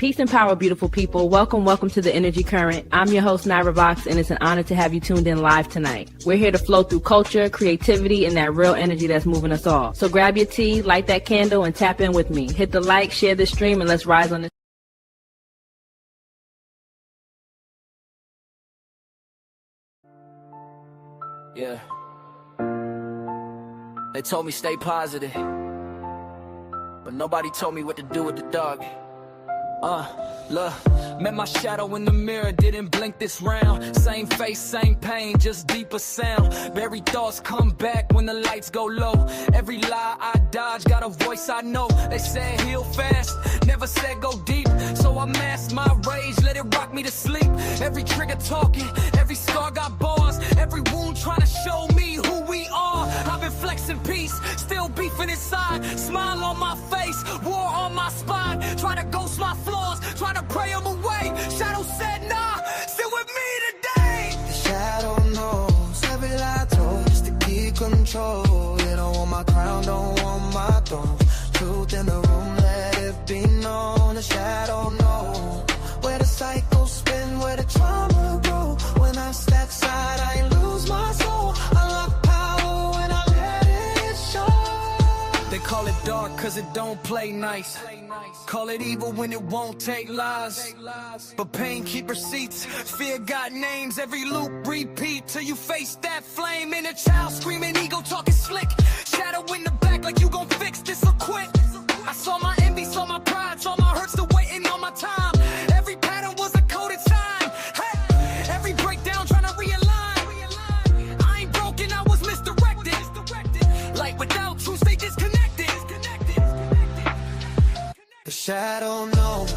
Peace and power, beautiful people. Welcome to the InnerG Current. I'm your host, Naira Vox, and it's an honor to have you tuned in live tonight. We're here to flow through culture, creativity, and that real energy that's moving us all. So grab your tea, light that candle, and tap in with me. Hit the like, share the stream, and let's rise on this. Yeah. They told me stay positive, but nobody told me what to do with the dog. Look, met my shadow in the mirror, didn't blink this round. Same face, same pain, just deeper sound. Buried thoughts come back when the lights go low. Every lie I dodge, got a voice I know. They said heal fast, never said go deep. So I masked my rage, let it rock me to sleep. Every trigger talking, every scar got bars. Every wound trying to show me who we are. I've been flexing peace, still beefing inside. Smile on my face, war on my spine. Try to ghost my flaws, try to pray them away. Shadow said nah, sit with me today. The shadow knows every lie told just to keep control. You don't want my crown, don't want my throne. Truth in the room, let it be known. The shadow knows where the cycles spin, where the trauma grow. When I step side, I lose my soul. Unlock power when I let it show. They call it dark cause it don't play nice. Call it evil when it won't take lies. But pain keep receipts, fear got names. Every loop repeat till you face that flame. Inner child screaming, ego talking slick. Shadow in the back like you gon' fix this or quit. I saw my envy, saw my pride, saw my hurts still waiting on my time. Every pattern was a coded sign. Hey, every breakdown trying to realign. I ain't broken, I was misdirected. Like without truth, stay disconnected. The shadow knows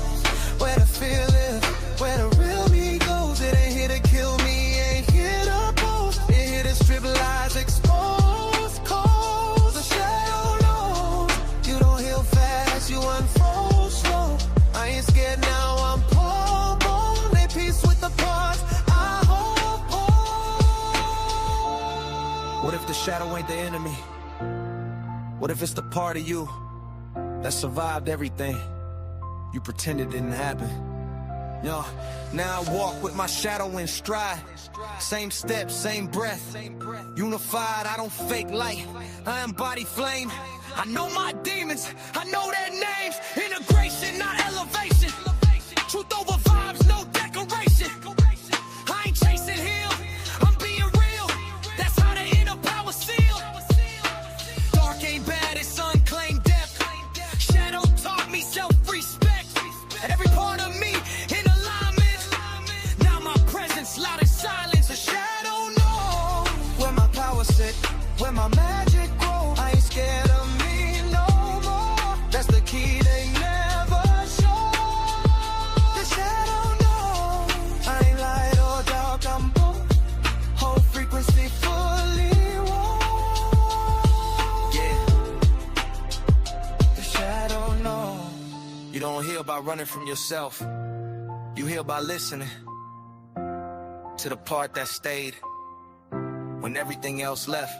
where the fear lives, where the real me goes. It ain't here to kill me, ain't here to pose. It here to strip lies, expose cause. The shadow knows you don't heal fast, you unfold slow. I ain't scared now, I'm poor bone. They peace with the parts I hold. What if the shadow ain't the enemy? What if it's the part of you that survived everything you pretended didn't happen? Yo, now I walk with my shadow in stride. Same steps, same breath. Unified, I don't fake light. I embody flame. I know my demons, I know their names. Integration, not elevation. Truth over vibes, no decoration. I ain't chasing heal, I'm being real. That's how the inner power seal. Dark ain't bad, it's unclaimed depth. Shadow taught me self-respect. Every part of me in alignment. Now my presence loud as silence. The shadow knows where my power sit, where my magic grow. I ain't scared of me no more. That's the key they never show. The shadow knows I ain't light or dark, I'm both. Whole frequency fully warm. Yeah. The shadow knows. You don't heal by running from yourself. You heal by listening to the part that stayed when everything else left.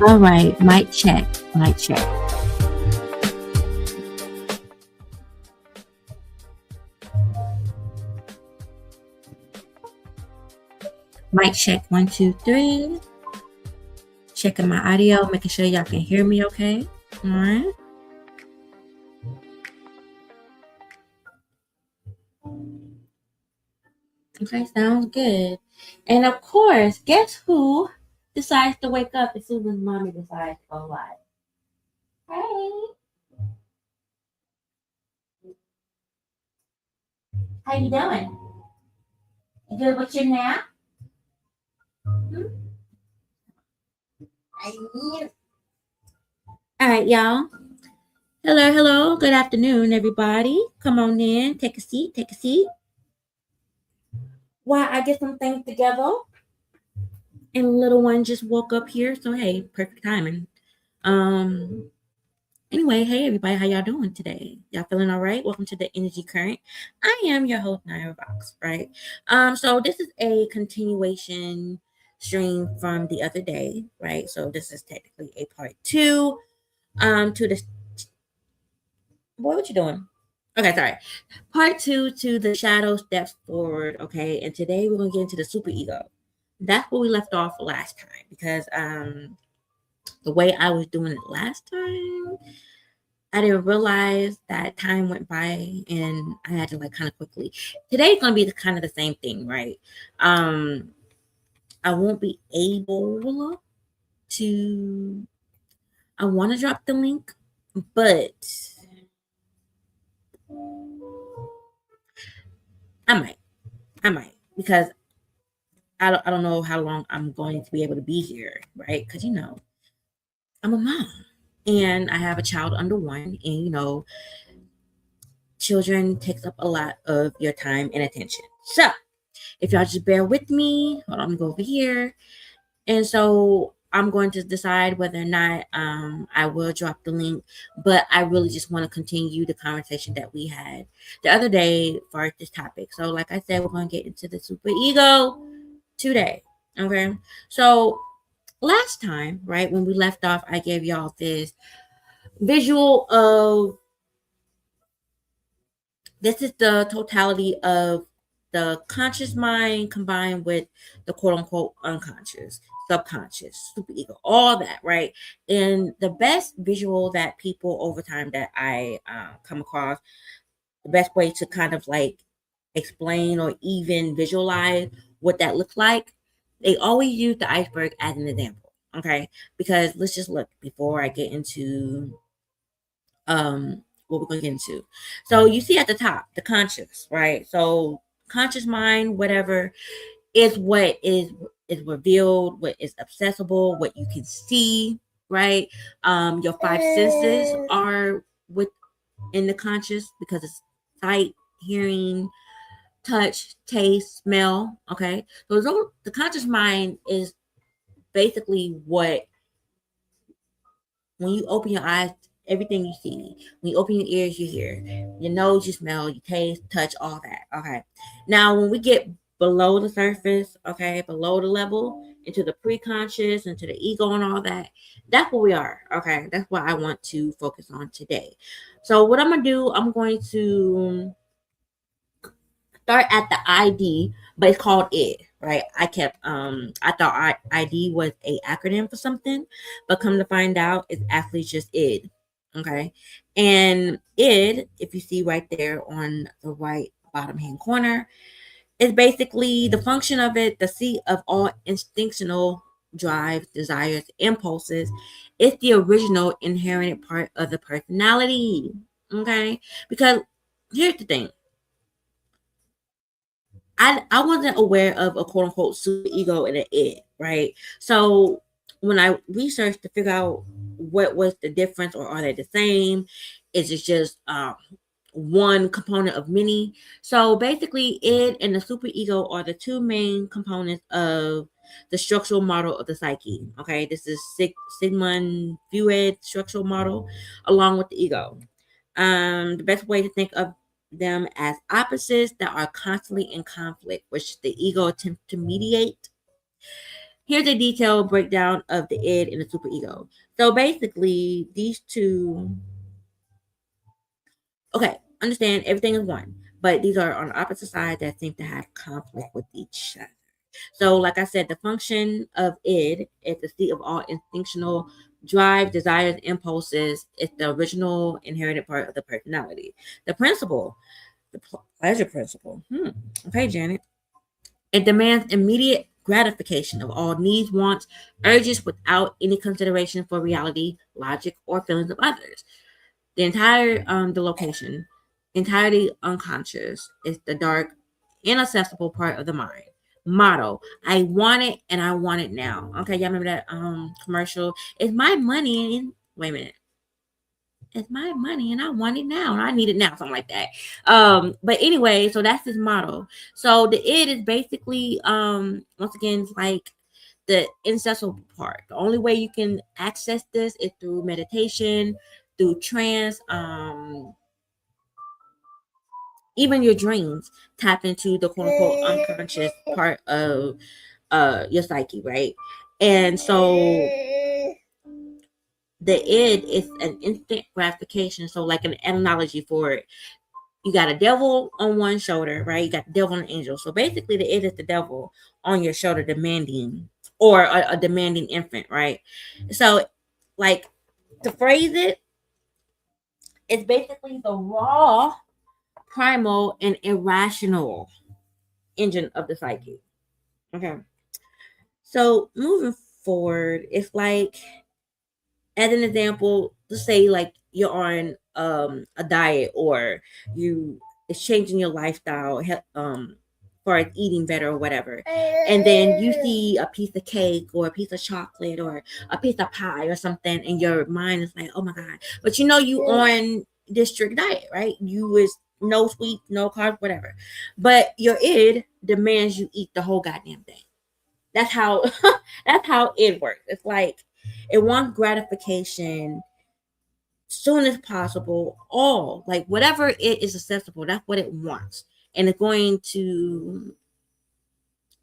All right, mic check, mic check. Mic check, 1, 2, 3. Checking my audio, making sure y'all can hear me okay. All right. Okay, sounds good. And of course, guess who decides to wake up as soon as mommy decides to go live? Hey, how you doing? You good with your nap? All right, y'all. Hello, hello. Good afternoon, everybody. Come on in. Take a seat. Take a seat. While I get some things together, and the little one just woke up here, so hey, perfect timing. Anyway, hey everybody, how y'all doing today? Y'all feeling all right? Welcome to the InnerG Current. I am your host, Naira Box, right? So this is a continuation stream from the other day, right? So this is technically a part 2 to the boy, what you doing? Okay, sorry. Part 2 to the shadow steps forward, okay? And today we're gonna get into the super ego. That's where we left off last time because the way I was doing it last time, I didn't realize that time went by and I had to like kind of quickly. Today's gonna be kind of the same thing, right? I won't be able to. I want to drop the link, but I might because I don't know how long I'm going to be able to be here, right? Because I'm a mom and I have a child under 1, and children takes up a lot of your time and attention. So if y'all just bear with me, hold on, let me go over here. And so I'm going to decide whether or not I will drop the link, but I really just want to continue the conversation that we had the other day for this topic. So like I said, we're going to get into the super ego today. Okay. So last time, right, when we left off, I gave y'all this visual of this is the totality of the conscious mind combined with the quote unquote unconscious, subconscious, super ego, all that, right? And the best visual that people over time that I come across, the best way to kind of like explain or even visualize what that looks like, they always use the iceberg as an example, okay? Because let's just look before I get into what we're going to get into. So you see at the top, the conscious, right? So conscious mind, whatever, is what is revealed, what is accessible, what you can see, right? Your 5 senses are within the conscious because it's sight, hearing, touch, taste, smell. Okay, so the conscious mind is basically what, when you open your eyes, everything you see. When you open your ears, you hear. Your nose, you smell. You taste, touch, all that. Okay. Now, when we get below the surface, okay, below the level, into the pre-conscious, into the ego and all that, that's where we are. Okay. That's what I want to focus on today. So what I'm going to do, I'm going to start at the ID, but it's called ID, right? I thought ID was a acronym for something, but come to find out, it's actually just ID. Okay, and ID, if you see right there on the right bottom hand corner, is basically the function of it, the seat of all instinctual drives, desires, impulses. It's the original inherent part of the personality. Okay, because here's the thing. I wasn't aware of a quote unquote super ego and an id, right? So when I researched to figure out what was the difference or are they the same, is it just one component of many? So basically, id and the super ego are the 2 main components of the structural model of the psyche. Okay, this is Sigmund Freud structural model, along with the ego. The best way to think of them as opposites that are constantly in conflict, which the ego attempts to mediate. Here's a detailed breakdown of the id and the superego. So basically, these two, okay, understand everything is one, but these are on opposite sides that seem to have conflict with each other. So, like I said, the function of id is the seat of all instinctual drive, desires, impulses. It's the original inherited part of the personality. The principle, the pleasure principle. Okay, Janet. It demands immediate gratification of all needs, wants, urges without any consideration for reality, logic, or feelings of others. The entire the location, entirely unconscious, is the dark, inaccessible part of the mind. Motto: I want it and I want it now. Okay, y'all remember that commercial? It's my money and wait a minute. It's my money and I want it now and I need it now, something like that. But anyway, so that's his motto. So the id is basically once again it's like the inaccessible part. The only way you can access this is through meditation, through trance, even your dreams tap into the quote unquote unconscious part of your psyche, right? And so the id is an instant gratification. So like an analogy for it, you got a devil on one shoulder, right? You got the devil and an angel. So basically the id is the devil on your shoulder demanding, or a demanding infant, right? So like, to phrase it, it's basically the raw, primal, and irrational engine of the psyche. Okay. So moving forward, it's like, as an example, let's say like you're on a diet, or you it's changing your lifestyle, for eating better or whatever, and then you see a piece of cake or a piece of chocolate or a piece of pie or something, and your mind is like, oh my god, but you know you on this strict diet, right? You is no sweet, no carbs, whatever, but your id demands you eat the whole goddamn thing. That's how that's how it works. It's like it wants gratification soon as possible. All like whatever it is accessible, that's what it wants, and it's going to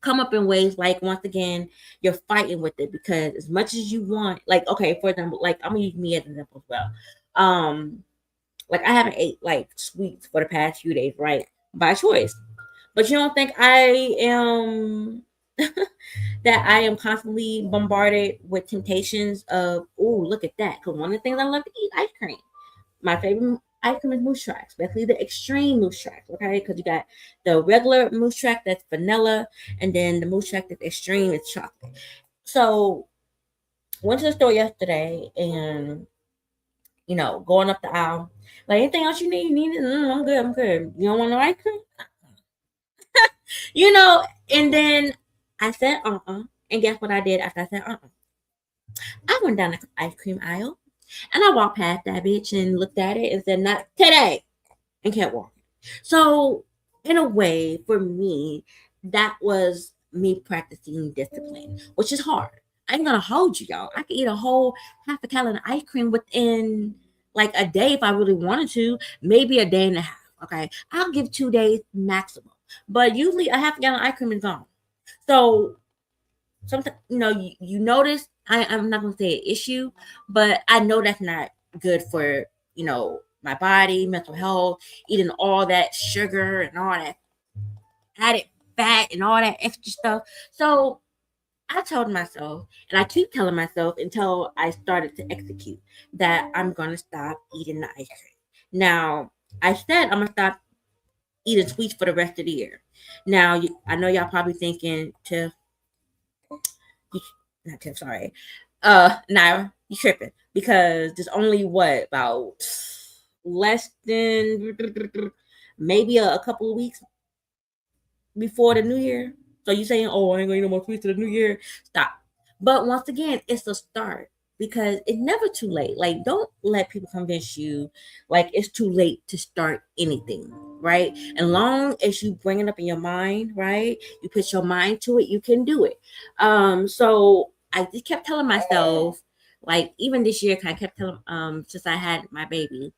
come up in ways like, once again, you're fighting with it, because as much as you want, like, okay, for example, like I'm gonna use me as an example as well. Like I haven't ate like sweets for the past few days, right? By choice. But you don't think I am that I am constantly bombarded with temptations of, oh, look at that. Because one of the things I love to eat, ice cream. My favorite ice cream is Moose Tracks, especially the extreme Moose Tracks, okay? Because you got the regular Moose Track that's vanilla, and then the Moose Track that's extreme is chocolate. So went to the store yesterday, and going up the aisle, like, anything else you need? You need it? I'm good. I'm good. You don't want no ice cream? And then I said, and guess what I did after I said, I went down the ice cream aisle, and I walked past that bitch and looked at it and said, not today, and kept walking. So, in a way, for me, that was me practicing discipline, which is hard. I ain't gonna hold you, y'all. I could eat a whole half a gallon of ice cream within like a day if I really wanted to, maybe a day and a half. Okay, I'll give 2 days maximum, but usually a half a gallon of ice cream is gone. So sometimes, you notice, I'm not gonna say an issue, but I know that's not good for my body, mental health, eating all that sugar and all that added fat and all that extra stuff. So I told myself, and I keep telling myself until I started to execute, that I'm gonna stop eating the ice cream. Now, I said I'm gonna stop eating sweets for the rest of the year. Now, I know y'all probably thinking, Tiff, not Tiff, sorry, Naira, you tripping, because there's only about less than maybe a couple of weeks before the new year. So you saying, oh, I ain't gonna eat no more sweets to the new year? Stop. But once again, it's a start, because it's never too late. Like, don't let people convince you like it's too late to start anything, right? And long as you bring it up in your mind, right? You put your mind to it, you can do it. So I just kept telling myself, like, even this year, I kept telling, since I had my baby,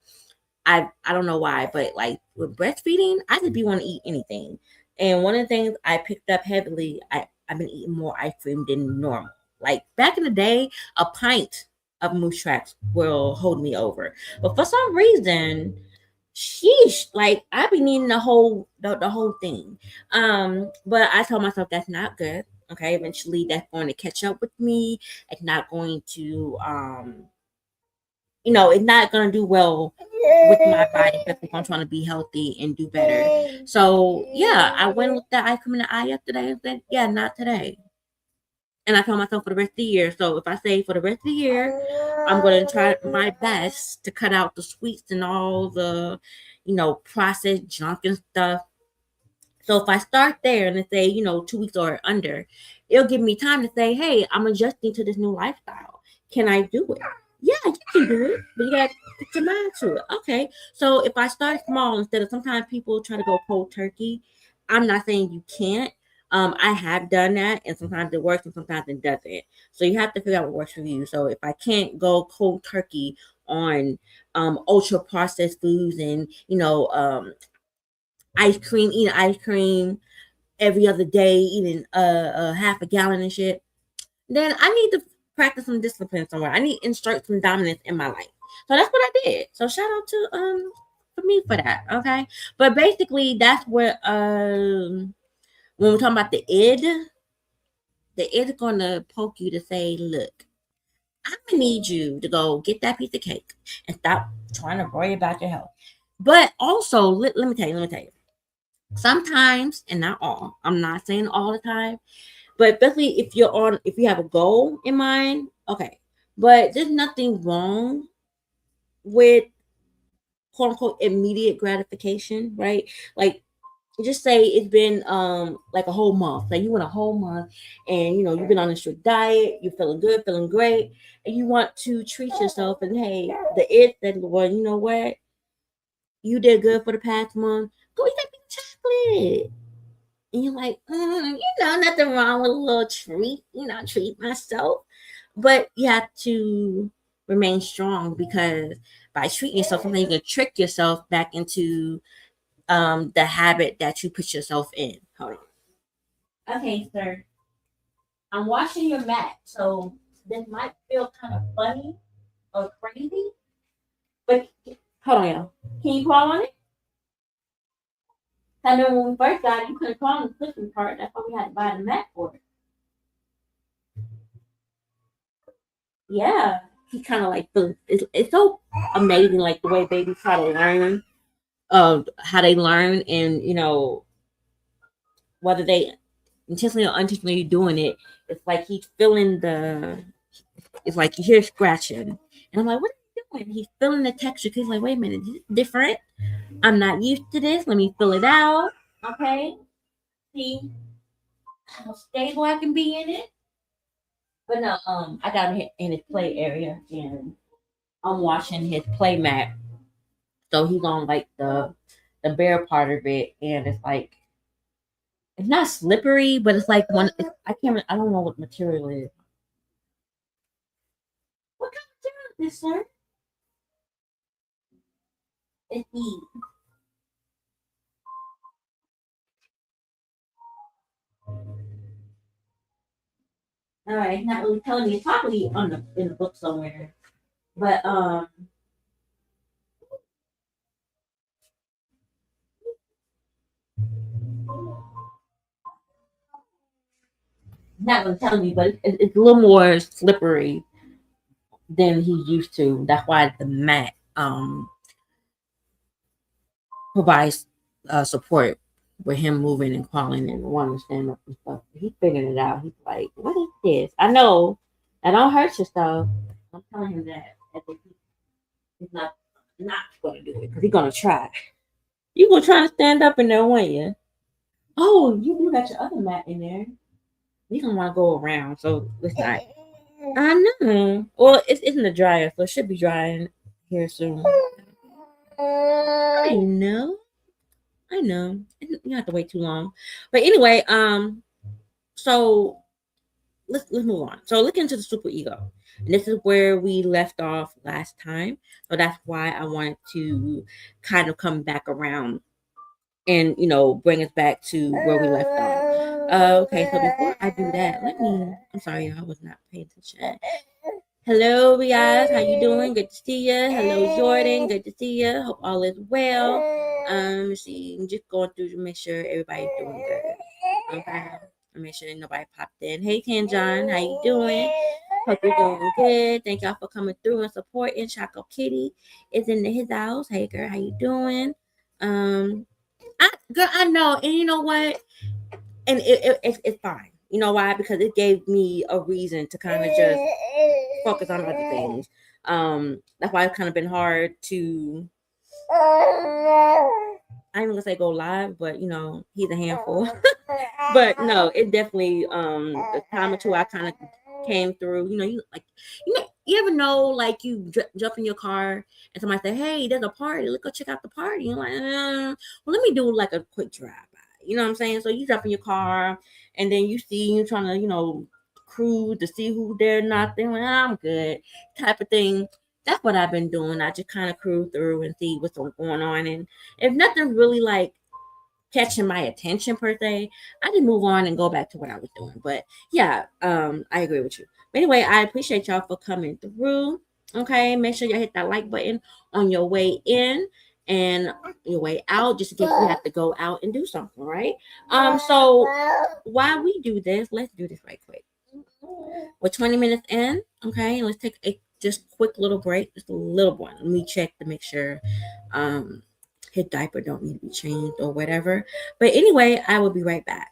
I don't know why, but like with breastfeeding, I just be want to eat anything. And one of the things I picked up heavily, I I've been eating more ice cream than normal. Like back in the day, a pint of moose tracks will hold me over. But for some reason, sheesh, like I've been eating the whole thing. But I told myself that's not good. Okay, eventually that's going to catch up with me. It's not going to it's not gonna do well with my body, especially if I'm trying to be healthy and do better. So yeah, I went with the ice cream in the eye yesterday and said, yeah, not today. And I told myself for the rest of the year. So if I say for the rest of the year, I'm gonna try my best to cut out the sweets and all the, processed junk and stuff. So if I start there and say, 2 weeks or under, it'll give me time to say, hey, I'm adjusting to this new lifestyle. Can I do it? Yeah, you can do it, but you got to put your mind to it. Okay. So if I start small instead of sometimes people try to go cold turkey, I'm not saying you can't. I have done that, and sometimes it works and sometimes it doesn't. So you have to figure out what works for you. So if I can't go cold turkey on ultra processed foods and eating ice cream every other day, eating half a gallon and shit, then I need to practice some discipline somewhere. I need to insert some dominance in my life. So that's what I did. So shout out to for me for that. Okay. But basically that's where when we're talking about the id is gonna poke you to say, look, I'm gonna need you to go get that piece of cake and stop trying to worry about your health. But also, let me tell you, sometimes, and not all, I'm not saying all the time, but especially if you have a goal in mind, okay. But there's nothing wrong with quote unquote immediate gratification, right? Like just say it's been like a whole month. Like you went a whole month and you've been on a strict diet, you're feeling good, feeling great, and you want to treat yourself and hey, well, you know what? You did good for the past month. Go eat that big chocolate. And you're like, nothing wrong with a little treat, treat myself. But you have to remain strong because by treating yourself, sometimes you can trick yourself back into the habit that you put yourself in. Hold on. Okay, sir. I'm washing your mat, so this might feel kind of funny or crazy. But hold on, y'all. Can you crawl on it? I know when we first got it, you couldn't crawl on the sleeping part. That's why we had to buy the mat for it. Yeah, he kind of like it's so amazing, like the way babies try to learn, how they learn, and whether they intentionally or unintentionally doing it. It's like he's feeling it's like you hear scratching, and I'm like, what are you doing? He's feeling the texture. He's like, wait a minute, this is different. I'm not used to this. Let me fill it out. Okay, see how stable I can be in it. But no, I got him in his play area, and I'm washing his play mat. So he's on like the bare part of it, and it's like it's not slippery, but it's like I don't know what material it is. What kind of material is this, sir? It's E. All right, it's not really telling me. It's probably in the book somewhere, but not gonna tell me, but it's a little more slippery than he's used to. That's why the mat provides support with him moving and crawling and wanting to stand up and stuff. He's figuring it out. He's like, "What is this?" I know. I don't hurt yourself. I'm telling him that. He's not gonna do it because he's gonna try. You gonna try to stand up in there, won't you? Oh, you do got your other mat in there. You gonna want to go around. So listen, I know. Well, it's in the dryer, so it should be drying here soon. I know. I know. You have to wait too long. But anyway, so let's move on. So look into the super ego. And this is where we left off last time. So that's why I wanted to kind of come back around and bring us back to where we left off. Okay, so before I do that, I'm sorry, I was not paying attention. Hello, Riaz. How you doing? Good to see you. Hello, Jordan. Good to see you. Hope all is well. See, I'm just going through to make sure everybody's doing good. Okay. Make sure nobody popped in. Hey, John. How you doing? Hope you're doing good. Thank y'all for coming through and supporting. Choco Kitty is in his house. Hey, girl. How you doing? I know. And you know what? And it's fine. You know why? Because it gave me a reason to kind of just focus on other things. That's why it's kind of been hard to, I'm gonna say go live, but he's a handful. But no, it definitely the time or two I kind of came through. You ever know, like you jump in your car and somebody say, "Hey, there's a party. Let's go check out the party." You're like, well, let me do like a quick drive by. You know what I'm saying? So you jump in your car and then you trying to cruise to see who there, not there. Like, I'm good, type of thing. That's what I've been doing. I just kind of cruise through and see what's going on, and if nothing really like catching my attention per se, I just move on and go back to what I was doing. But yeah, I agree with you. But anyway, I appreciate y'all for coming through. Okay, make sure y'all hit that like button on your way in and your way out, just in case you have to go out and do something, right? So while we do this, let's do this right quick. We're 20 minutes in, okay? Let's take a just quick little break, just a little one. Let me check to make sure his diaper don't need to be changed or whatever. But anyway, I will be right back.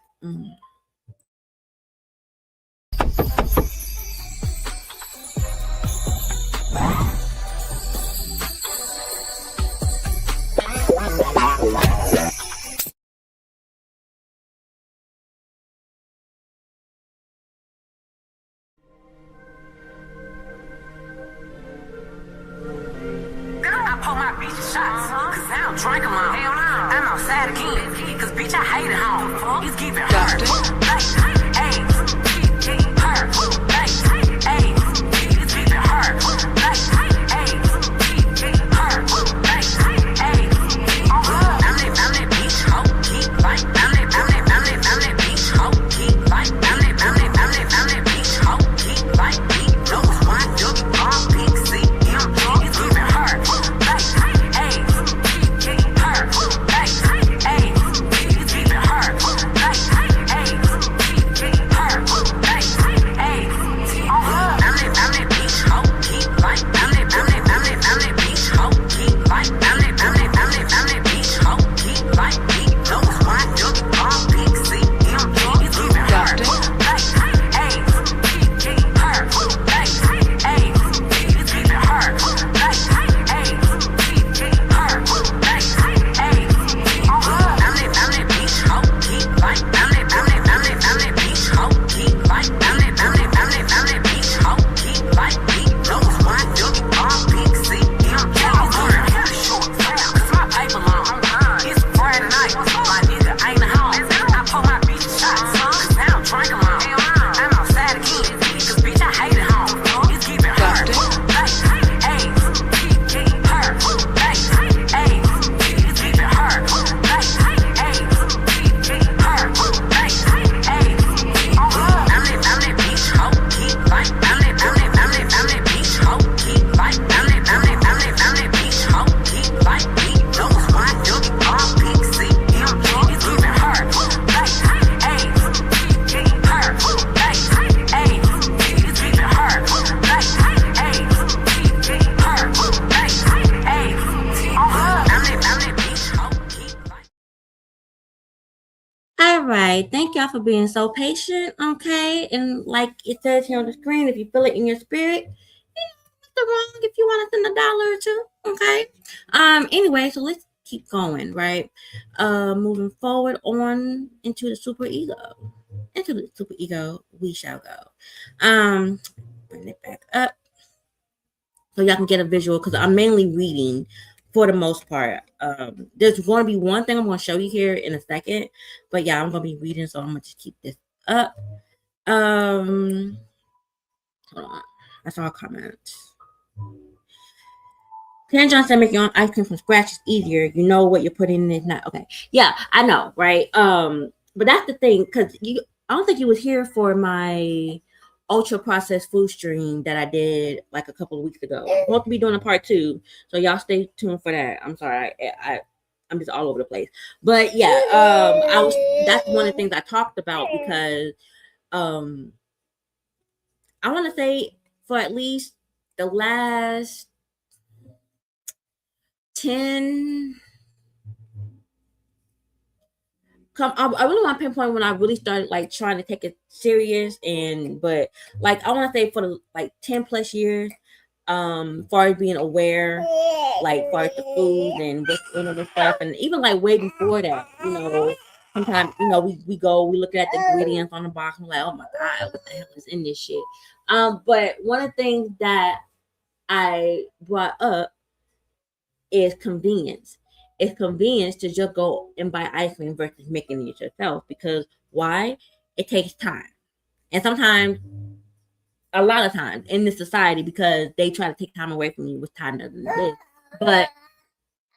Pull my bitch shots, cause I don't drink them all. Hell no. I'm outside again, cause bitch I hate it home. It's giving hurt. Hey, hurt. Hey, it's giving hurt. Hey, hurt. Hey, I'm that bitch hoe, keep like. I'm that bitch hoe, keep like. I'm that bitch hoe, keep like. Those one WRPC, it's giving hurt. Thank y'all for being so patient, okay? And like it says here on the screen, if you feel it in your spirit, nothing wrong if you want to send $1 or two, okay? Anyway, so let's keep going, right? Moving forward on into the super ego. Into the super ego, we shall go. Bring it back up so y'all can get a visual because I'm mainly reading for the most part. There's going to be one thing I'm going to show you here in a second, but yeah, I'm going to be reading, so I'm going to just keep this up. Hold on. I saw a comment. Ken John said make your own ice cream from scratch is easier. You know what you're putting in is not okay. Yeah, I know, right? But that's the thing, because I don't think you was here for my ultra processed food stream that I did like a couple of weeks ago. I'm supposed to be doing a part two, so y'all stay tuned for that. I'm sorry, I'm just all over the place. But yeah, that's one of the things I talked about because um I want to say for at least the last 10 I really want to pinpoint when I really started like trying to take it serious, and but like I want to say for the like 10 plus years, far as being aware, like far as the food and what's in it and stuff, and even like way before that, sometimes we look at the ingredients on the box and we're like, oh my god, what the hell is in this shit? But one of the things that I brought up is convenience. It's convenience to just go and buy ice cream versus making it yourself. Because why? It takes time. And sometimes, a lot of times in this society, because they try to take time away from you, which time doesn't exist. But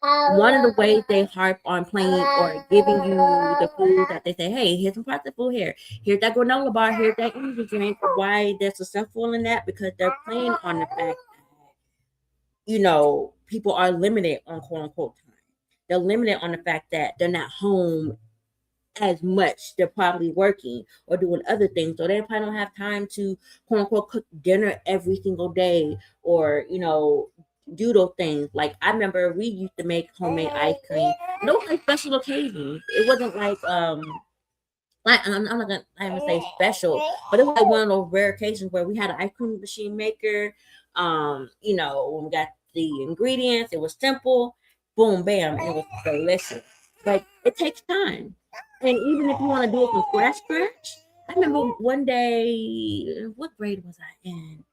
one of the ways they harp on playing or giving you the food that they say, hey, here's some processed food here. Here's that granola bar. Here's that energy drink. Why they're successful in that? Because they're playing on the fact people are limited on quote unquote time. They're limited on the fact that they're not home as much. They're probably working or doing other things. So they probably don't have time to quote unquote cook dinner every single day or, do those things. Like I remember we used to make homemade ice cream. No like special occasions. It wasn't like I'm not gonna even say special, but it was like one of those rare occasions where we had an ice cream machine maker. When we got the ingredients, it was simple, boom, bam, and it was delicious. But it takes time, and even if you want to do it from scratch, I remember one day, what grade was I in?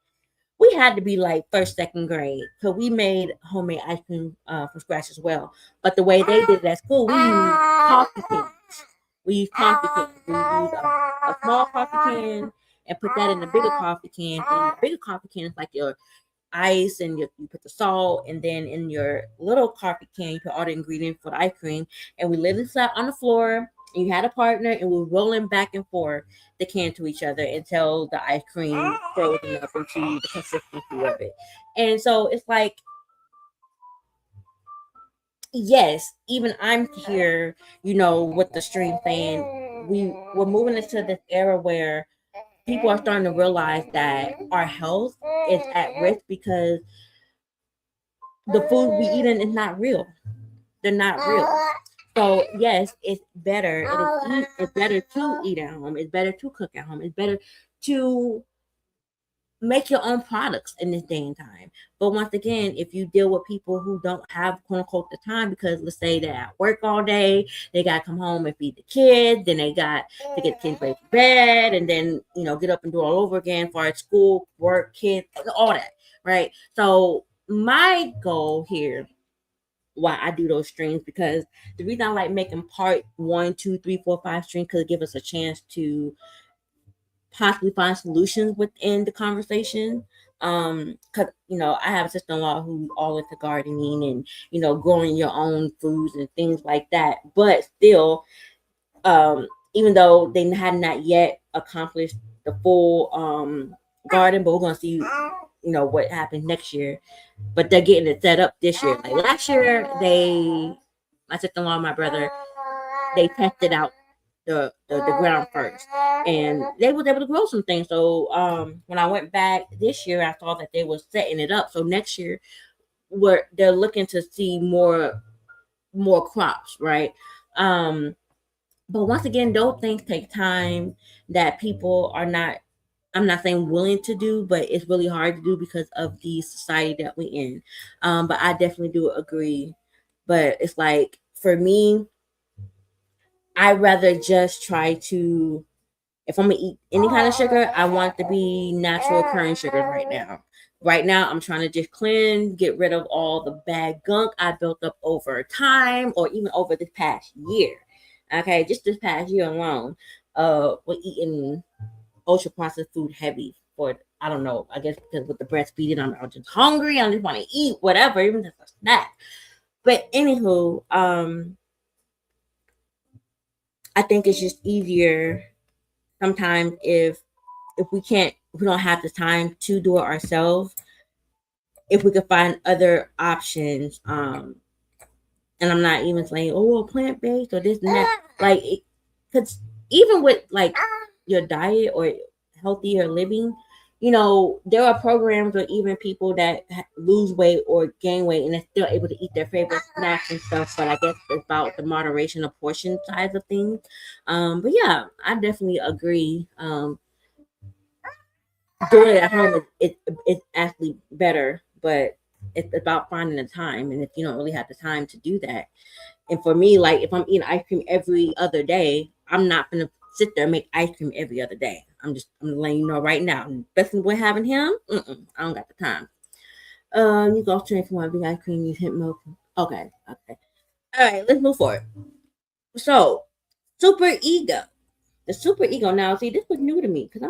We had to be like first, second grade, so we made homemade ice cream from scratch as well. But the way they did it at school, we used coffee cans. We use coffee cans. We use a small coffee can and put that in a bigger coffee can. And the bigger coffee can is like your ice and you put the salt, and then in your little coffee can you put all the ingredients for the ice cream. And we literally sat on the floor. And you had a partner, and we were rolling back and forth the can to each other until the ice cream froze enough into the consistency of it. And so it's like, yes, even I'm here, with the stream saying we're moving into this era where people are starting to realize that our health is at risk because the food we eating is not real. They're not real. So yes, it's better. It's better to eat at home. It's better to cook at home. It's better to make your own products in this day and time. But once again, if you deal with people who don't have quote unquote the time, because let's say they're at work all day, they gotta come home and feed the kids, then they got to get the kids ready for bed, and then get up and do it all over again for school, work, kids, all that, right? So my goal here, why I do those streams, because the reason I like making part 1, 2, 3, 4, 5 streams, because it gives us a chance to possibly find solutions within the conversation. Because I have a sister-in-law who's all into gardening and growing your own foods and things like that. But still, even though they had not yet accomplished the full garden, but we're gonna see what happens next year. But they're getting it set up this year. Like last year, my sister-in-law and my brother, they tested out the ground first, and they was able to grow some things. So when I went back this year, I saw that they were setting it up. So next year, they're looking to see more crops, right? But once again, those things take time that people are not, I'm not saying willing to do, but it's really hard to do because of the society that we're in. But I definitely do agree. But it's like, for me, I'd rather just try to, if I'm gonna eat any kind of sugar, I want it to be natural occurring sugar right now. Right now, I'm trying to just cleanse, get rid of all the bad gunk I built up over time or even over this past year. Okay, just this past year alone, we're eating ultra processed food heavy for, I don't know, I guess because with the breastfeeding, I'm just hungry. I just want to eat whatever, even if it's that. But anywho, I think it's just easier sometimes if we don't have the time to do it ourselves, if we could find other options. And I'm not even saying, oh, well, plant based or this and that. Like, because even with like your diet or healthier living, there are programs or even people that lose weight or gain weight and they're still able to eat their favorite snacks and stuff. But I guess it's about the moderation of portion size of things. But yeah, I definitely agree. Doing it at home it's actually better, but it's about finding the time. And if you don't really have the time to do that, and for me, like if I'm eating ice cream every other day, I'm not gonna sit there and make ice cream every other day. I'm letting you know right now. Especially with having him, I don't got the time. You go train for one big ice cream, you hit milk. Okay. All right, let's move forward. So, super ego. The super ego. Now, see, this was new to me because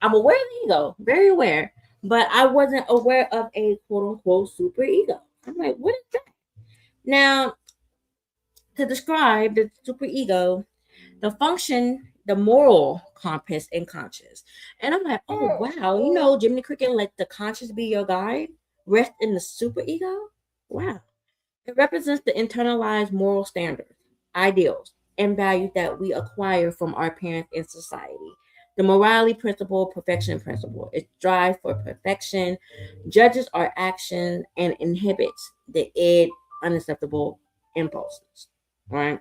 I'm aware of the ego, very aware, but I wasn't aware of a quote unquote super ego. I'm like, what is that? Now, to describe the super ego, the function, the moral compass and conscious. And I'm like, oh wow, Jiminy Cricket, let the conscious be your guide, rest in the super ego. Wow. It represents the internalized moral standards, ideals, and values that we acquire from our parents and society. The morality principle, perfection principle. It strives for perfection, judges our actions, and inhibits the unacceptable impulses. Right?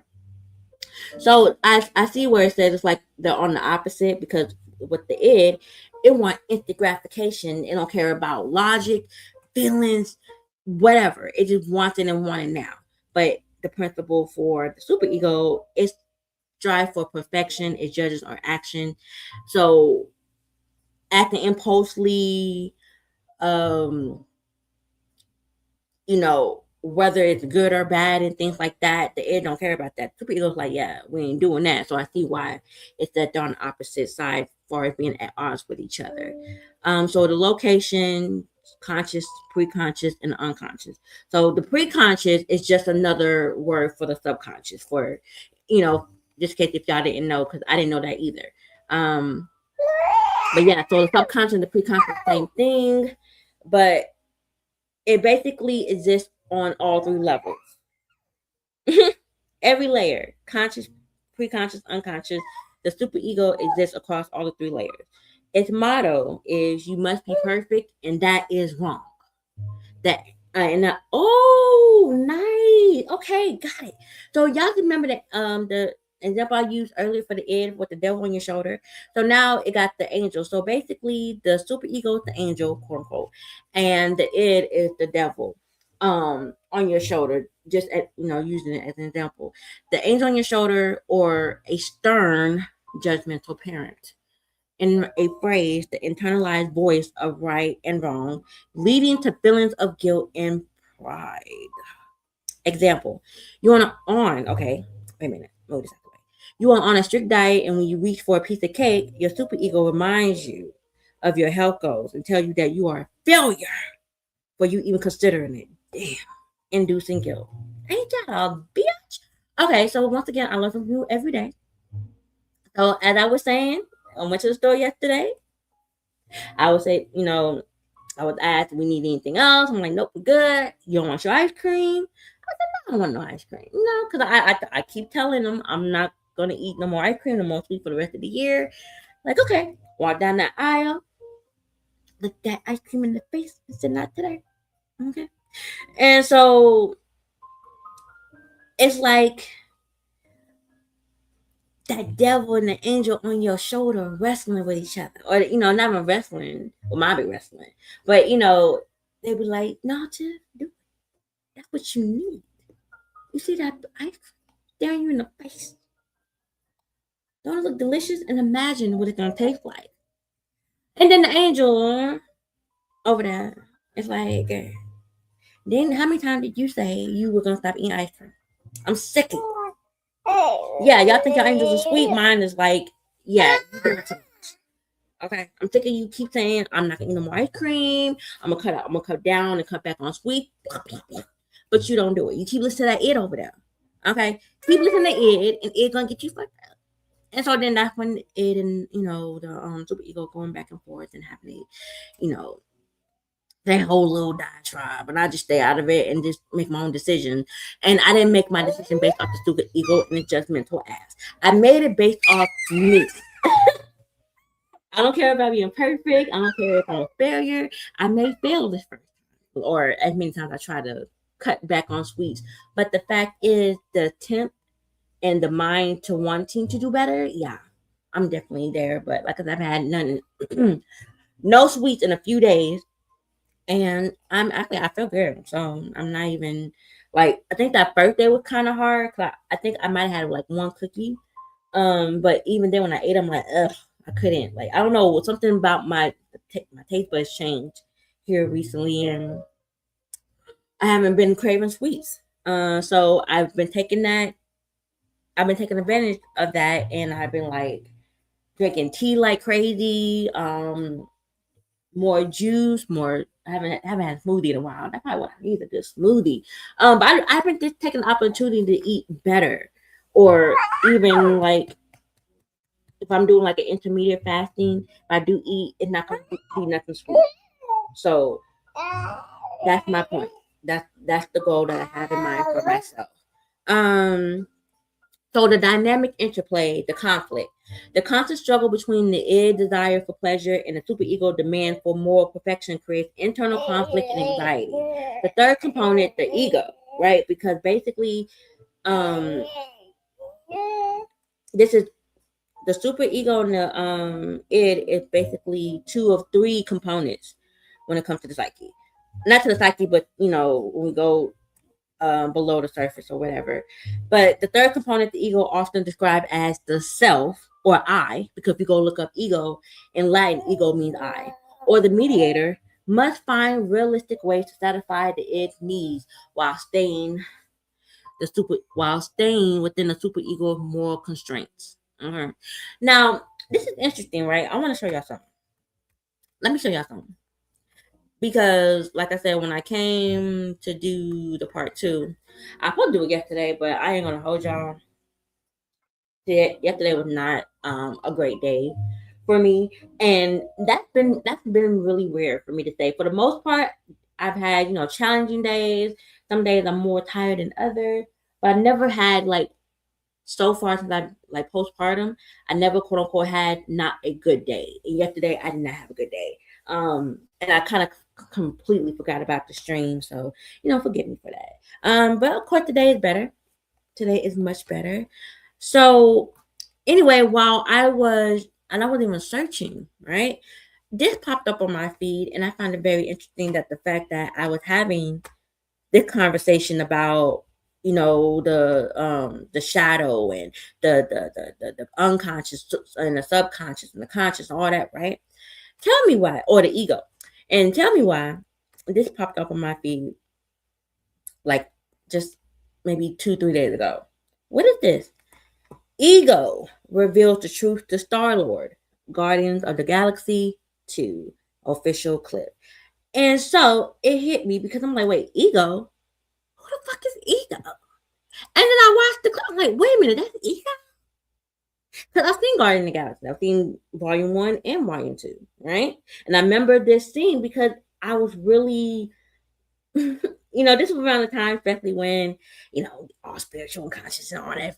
So I see where it says it's like they're on the opposite because with the it want instant gratification. It don't care about logic, feelings, whatever. It just wants it and want it now. But the principle for the superego is strive for perfection. It judges our action. So acting impulsively, whether it's good or bad and things like that, the air don't care about that. Super ego's like, yeah, we ain't doing that. So I see why it's that they're on the opposite side as far as being at odds with each other. So the location, conscious, pre-conscious, and unconscious. So the pre-conscious is just another word for the subconscious for, just in case if y'all didn't know, because I didn't know that either. But yeah, so the subconscious and the pre-conscious, same thing. But it basically exists on all three levels. Every layer, conscious, pre-conscious, unconscious, the superego exists across all the three layers. Its motto is "You must be perfect," and that is wrong. Nice. Okay, got it. So y'all remember that the example I used earlier for the id with the devil on your shoulder. So now it got the angel. So basically, the superego is the angel, quote unquote, and the id is the devil. On your shoulder, just using it as an example. The angel on your shoulder, or a stern, judgmental parent. In a phrase, the internalized voice of right and wrong, leading to feelings of guilt and pride. Example: you okay, wait a minute, move this out the way. You are on a strict diet, and when you reach for a piece of cake, your superego reminds you of your health goals and tell you that you are a failure for you even considering it. Damn, inducing guilt. Ain't that a bitch? Okay, so once again, I learn from you every day. So as I was saying, I went to the store yesterday. I would say, I was asked, we need anything else? I'm like, nope, we're good. You don't want your ice cream? I said, no, I don't want no ice cream. No, because I keep telling them I'm not going to eat no more ice cream, no more sweet for the rest of the year. Like, okay, walk down that aisle, look that ice cream in the face and said, not today. Okay. And so it's like that devil and the angel on your shoulder wrestling with each other. Or, not even wrestling. Well, might be wrestling. But, they be like, no, Tiff, do it. That's what you need. You see that ice staring you in the face. Don't it look delicious? And imagine what it's going to taste like. And then the angel over there is like, then how many times did you say you were going to stop eating ice cream? I'm sick of it. Yeah, y'all think your angels are sweet. Mine is like, yeah. Okay, I'm sick of you keep saying I'm not gonna eat no more ice cream. I'm gonna cut down and cut back on sweet. But you don't do it. You keep listening to that it over there. Okay, keep listening to it, and it gonna get you fucked up. And so then that's when it and the super ego going back and forth and having you know that whole little diatribe, and I just stay out of it and just make my own decision. And I didn't make my decision based off the stupid ego and the judgmental ass. I made it based off me. I don't care about being perfect. I don't care if I'm a failure. I may fail this first time, or as many times I try to cut back on sweets. But the fact is, the attempt and the mind to wanting to do better, yeah, I'm definitely there. But like, 'cause I've had none, no sweets in a few days, and I feel good. So I'm not even like, I think that first day was kind of hard. 'Cause I think I might have had like one cookie. But even then when I ate, I'm like, ugh, I couldn't. Like, I don't know, something about my taste buds changed here recently, and I haven't been craving sweets. So I've been taking advantage of that, and I've been like drinking tea like crazy. More juice, more. I haven't had a smoothie in a while. That's probably what I need, a good smoothie. But I've been just taking the opportunity to eat better, or even like if I'm doing like an intermediate fasting, if I do eat, it's not going to be nothing sweet. So that's my point. That's the goal that I have in mind for myself. Um, so the dynamic interplay, the conflict, the constant struggle between the id desire for pleasure and the superego demand for moral perfection creates internal conflict and anxiety. The third component, the ego, right? Because basically, um, this is the superego and the id is basically two of three components when it comes to the psyche. Not to the psyche, but when we go below the surface or whatever. But the third component, the ego, often described as the self or I, because if you go look up ego in Latin, ego means I, or the mediator, must find realistic ways to satisfy the id's needs while staying within the superego moral constraints. Mhm. Now, this is interesting, right? I want to show y'all something. Let me show y'all something. Because, like I said, when I came to do the part two, I supposed to do it yesterday, but I ain't gonna hold y'all. Yesterday was not a great day for me, and that's been really weird for me to say. For the most part, I've had challenging days. Some days I'm more tired than others, but I never had like so far since I like postpartum, I never quote unquote had not a good day. And yesterday I did not have a good day. And I kind of completely forgot about the stream, so forgive me for that. But of course today is better. Today is much better. So anyway, while I wasn't even searching, right? This popped up on my feed, and I found it very interesting that the fact that I was having this conversation about the shadow and the unconscious and the subconscious and the conscious and all that, right? Tell me why, or the ego, and tell me why this popped up on my feed like just maybe 2-3 days ago. What is this? Ego reveals the truth to Star-Lord, Guardians of the Galaxy 2 official clip. And so it hit me because I'm like, wait, ego? Who the fuck is ego? And then I watched the clip. I'm like, wait a minute, that's ego? Because I've seen Guardian of the Galaxy. I've seen Volume 1 and Volume 2, right? And I remember this scene because I was really, this was around the time, especially when, all spiritual and conscious and all that.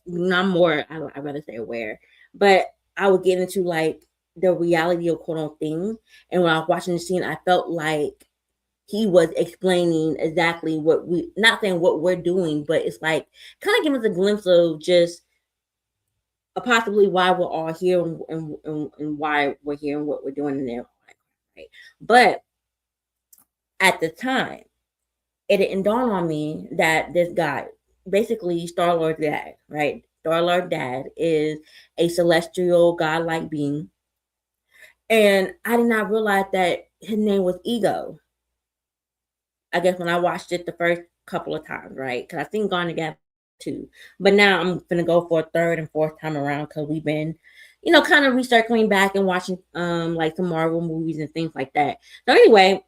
I'd rather say aware. But I would get into like the reality of quote unquote things. And when I was watching the scene, I felt like he was explaining exactly not saying what we're doing, but it's like kind of giving us a glimpse of just possibly why we're all here and why we're here and what we're doing in there. Right? But at the time, it didn't dawn on me that this guy, basically Star-Lord's dad, right? Star-Lord's dad is a celestial godlike being. And I did not realize that his name was Ego. I guess when I watched it the first couple of times, right? Because I think Gone Together too. But now I'm gonna go for a third and fourth time around because we've been kind of recircling back and watching like some Marvel movies and things like that. So anyway,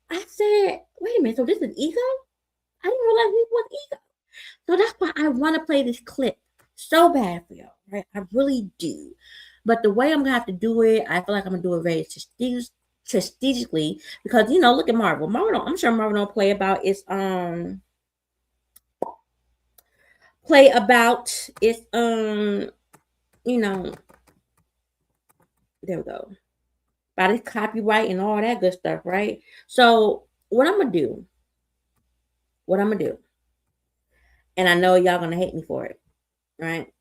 I said, wait a minute, so this is ego? I didn't realize this was ego. So that's why I want to play this clip so bad for y'all, right? I really do. But the way I'm gonna have to do it, I feel like I'm gonna do it very strategically because look at Marvel. I'm sure Marvel don't play about its there we go. About its copyright and all that good stuff, right? So what I'm gonna do, and I know y'all gonna hate me for it, right?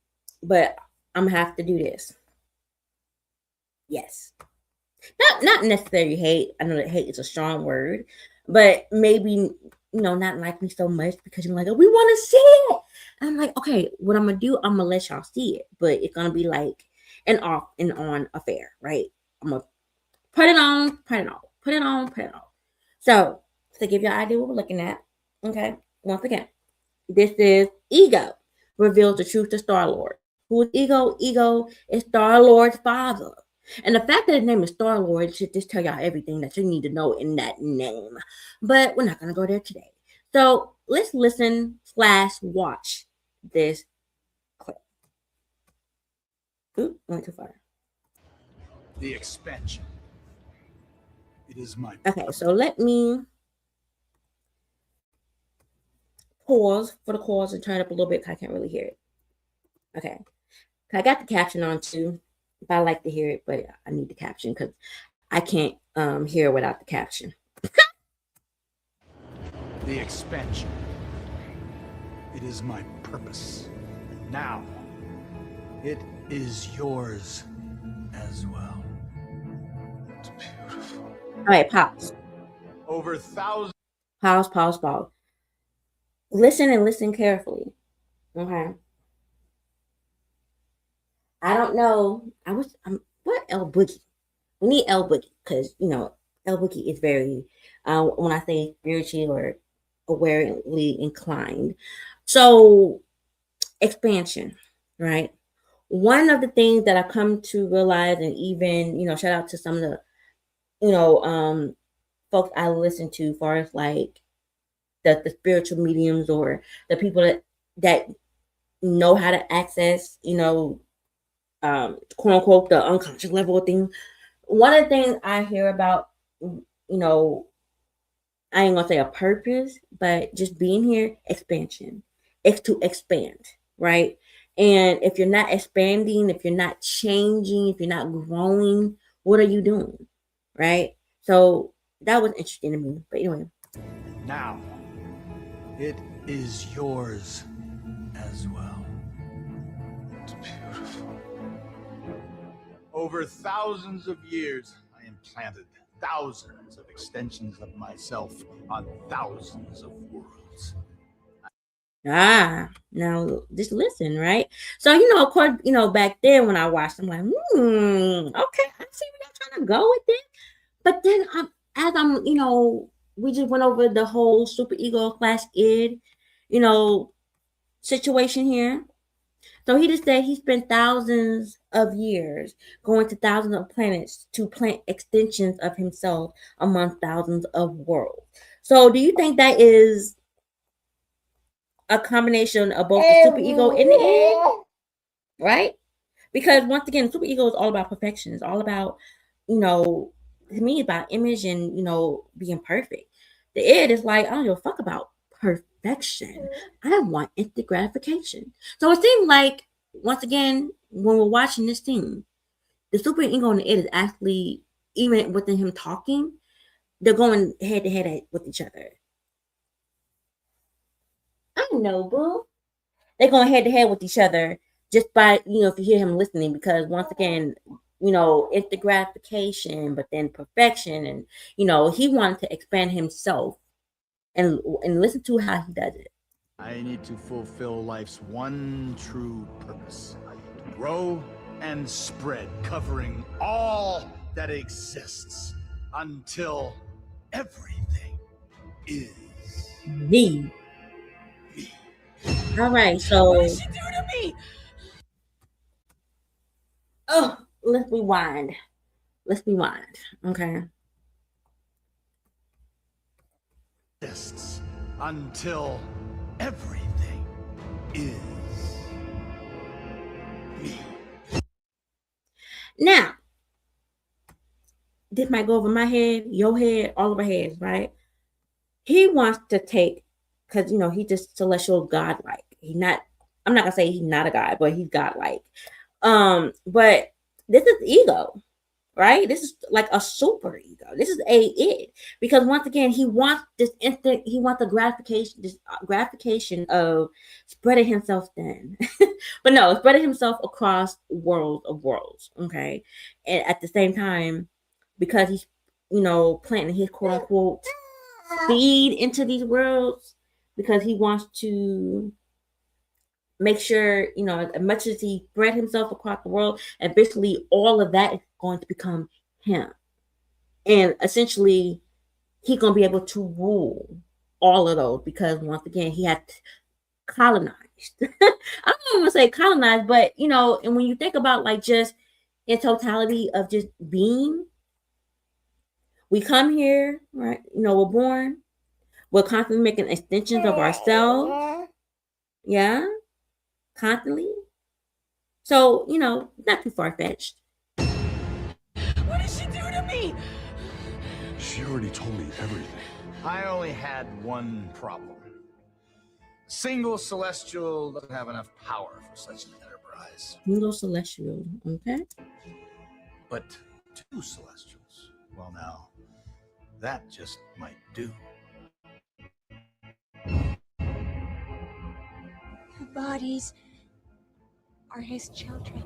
But I'm gonna have to do this. Yes. Not necessarily hate. I know that hate is a strong word, but maybe not like me so much because you're like, oh, we want to see it. And I'm like, okay, what I'm gonna do, I'm gonna let y'all see it, but it's gonna be like an off and on affair, right? I'm gonna put it on, put it on, put it on, put it on. So to give you an idea what we're looking at, okay, once again, this is Ego reveals the truth to Star-Lord. Who is Ego? Ego is Star-Lord's father. And the fact that his name is Star-Lord should just tell y'all everything that you need to know in that name. But we're not going to go there today. So let's listen/watch this clip. Ooh, went too far. The expansion. It is my... Okay, so let me pause for the cause and turn it up a little bit because I can't really hear it. Okay. I got the caption on too. If I like to hear it, but I need the caption because I can't hear without the caption. The expansion. It is my purpose. And now, it is yours as well. It's beautiful. All right, pause. Over thousands. Pause. Listen and listen carefully. Okay. I don't know. What El Boogie? We need El Boogie because El Boogie is very when I say spiritually or awarely inclined. So expansion, right? One of the things that I come to realize, and even shout out to some of the folks I listen to, as far as like the spiritual mediums or the people that know how to access quote unquote the unconscious level of things. One of the things I hear about, I ain't gonna say a purpose, but just being here, expansion. It's to expand, right? And if you're not expanding, if you're not changing, if you're not growing, what are you doing, right? So that was interesting to me. But anyway, now it is yours as well. It's beautiful. Over thousands of years, I implanted thousands of extensions of myself on thousands of worlds. now just listen, right? So of course, back then when I watched, I'm like, okay, I see where y'all trying to go with this. But then as I'm, we just went over the whole super ego / id, situation here. So he just said he spent thousands of years going to thousands of planets to plant extensions of himself among thousands of worlds. So do you think that is a combination of both the super ego and the id? Right? Because once again, super ego is all about perfection. It's all about, to me, about image and, being perfect. The id is like, I don't give a fuck about perfection. I want instant gratification. So it seems like, once again, when we're watching this thing, the super ego and the id is actually, even within him talking, they're going head to head with each other. I know, boo. They're going head to head with each other just by, if you hear him listening, because once again, instant gratification, but then perfection, and he wanted to expand himself and listen to how he does it. I need to fulfill life's one true purpose: grow and spread, covering all that exists until everything is Me. All right, so What did she do to me? Oh, let's rewind. Let's rewind. Okay. Exists until everything is me. Now, this might go over my head, your head, all of our heads, right? He wants to take, because he's just celestial godlike. He's not. I'm not gonna say he's not a god, but he's godlike. But this is ego, right? This is like a super ego. This is a it, because once again, he wants this instant. He wants the gratification, this gratification of spreading himself thin, but no, spreading himself across worlds of worlds. Okay, and at the same time, because he's planting his quote unquote seed into these worlds, because he wants to make sure, as much as he spread himself across the world, eventually all of that is going to become him. And essentially, he's going to be able to rule all of those, because once again, he had colonized. I don't even want to say colonized, but, and when you think about like just in totality of just being, we come here, right? We're born, we're constantly making extensions of ourselves. Yeah, constantly. So, not too far fetched. What did she do to me? She already told me everything. I only had one problem. A single celestial doesn't have enough power for such an enterprise. Single celestial, okay? But two celestials, well now, that just might do. Our bodies are his children.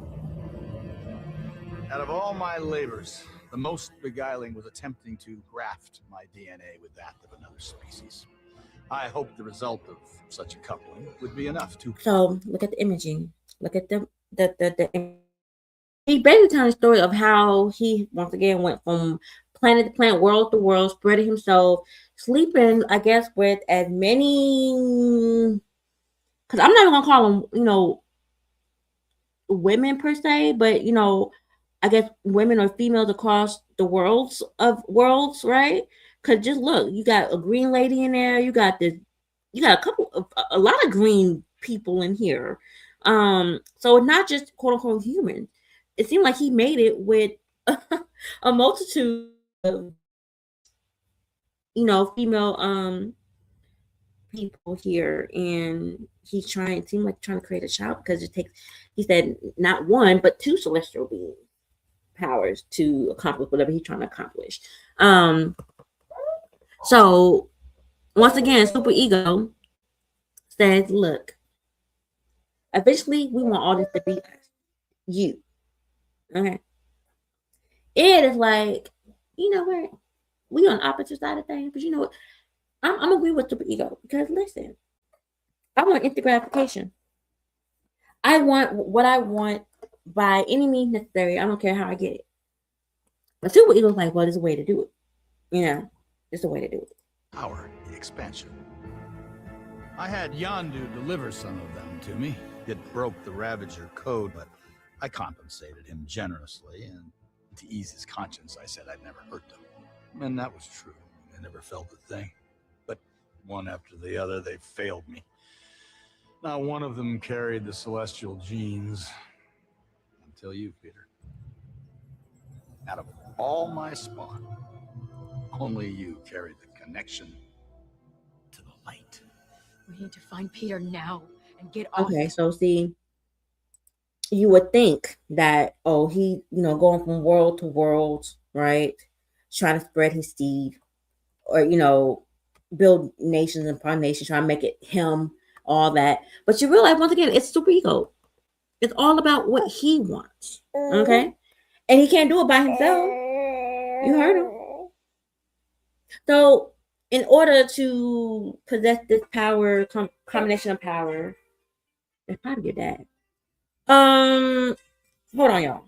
Out of all my labors, the most beguiling was attempting to graft my DNA with that of another species. I hoped the result of such a coupling would be enough to... So, look at the imaging. Look at the he basically telling the story of how he, once again, went from planet to planet, world to world, spreading himself, sleeping, I guess, with as many... Because I'm not even going to call them, women per se, but, I guess women or females across the worlds, right? Because just look, you got a green lady in there, you got a lot of green people in here. So it's not just quote unquote human. It seemed like he made it with a multitude of female people here, and it seemed like trying to create a child, because it takes, he said, not one but two celestial beings powers to accomplish whatever he's trying to accomplish. So once again, super ego says, look, eventually we want all this to be you. Okay. It is like, you know what? We on the opposite side of things, but you know what? I'm agree with super ego, because listen, I want instant gratification. I want what I want by any means necessary. I don't care how I get it. But super ego is like, well, there's a way to do it. There's a way to do it. Power expansion. I had Yandu deliver some of them to me. It broke the Ravager code, but I compensated him generously, and to ease his conscience, I said I'd never hurt them. And that was true. I never felt a thing. But one after the other, they failed me. Not one of them carried the celestial genes. Until you, Peter. Out of all my spawn, only you carried the connection to the light. We need to find Peter now and get off. Okay, so see, you would think that, he, going from world to world, right? Trying to spread his seed, or, build nations and upon nations, trying to make it him, all that. But you realize, once again, it's super ego. It's all about what he wants. Okay? And he can't do it by himself. You heard him. So, in order to possess this power, combination of power, it's probably your dad. Hold on, y'all.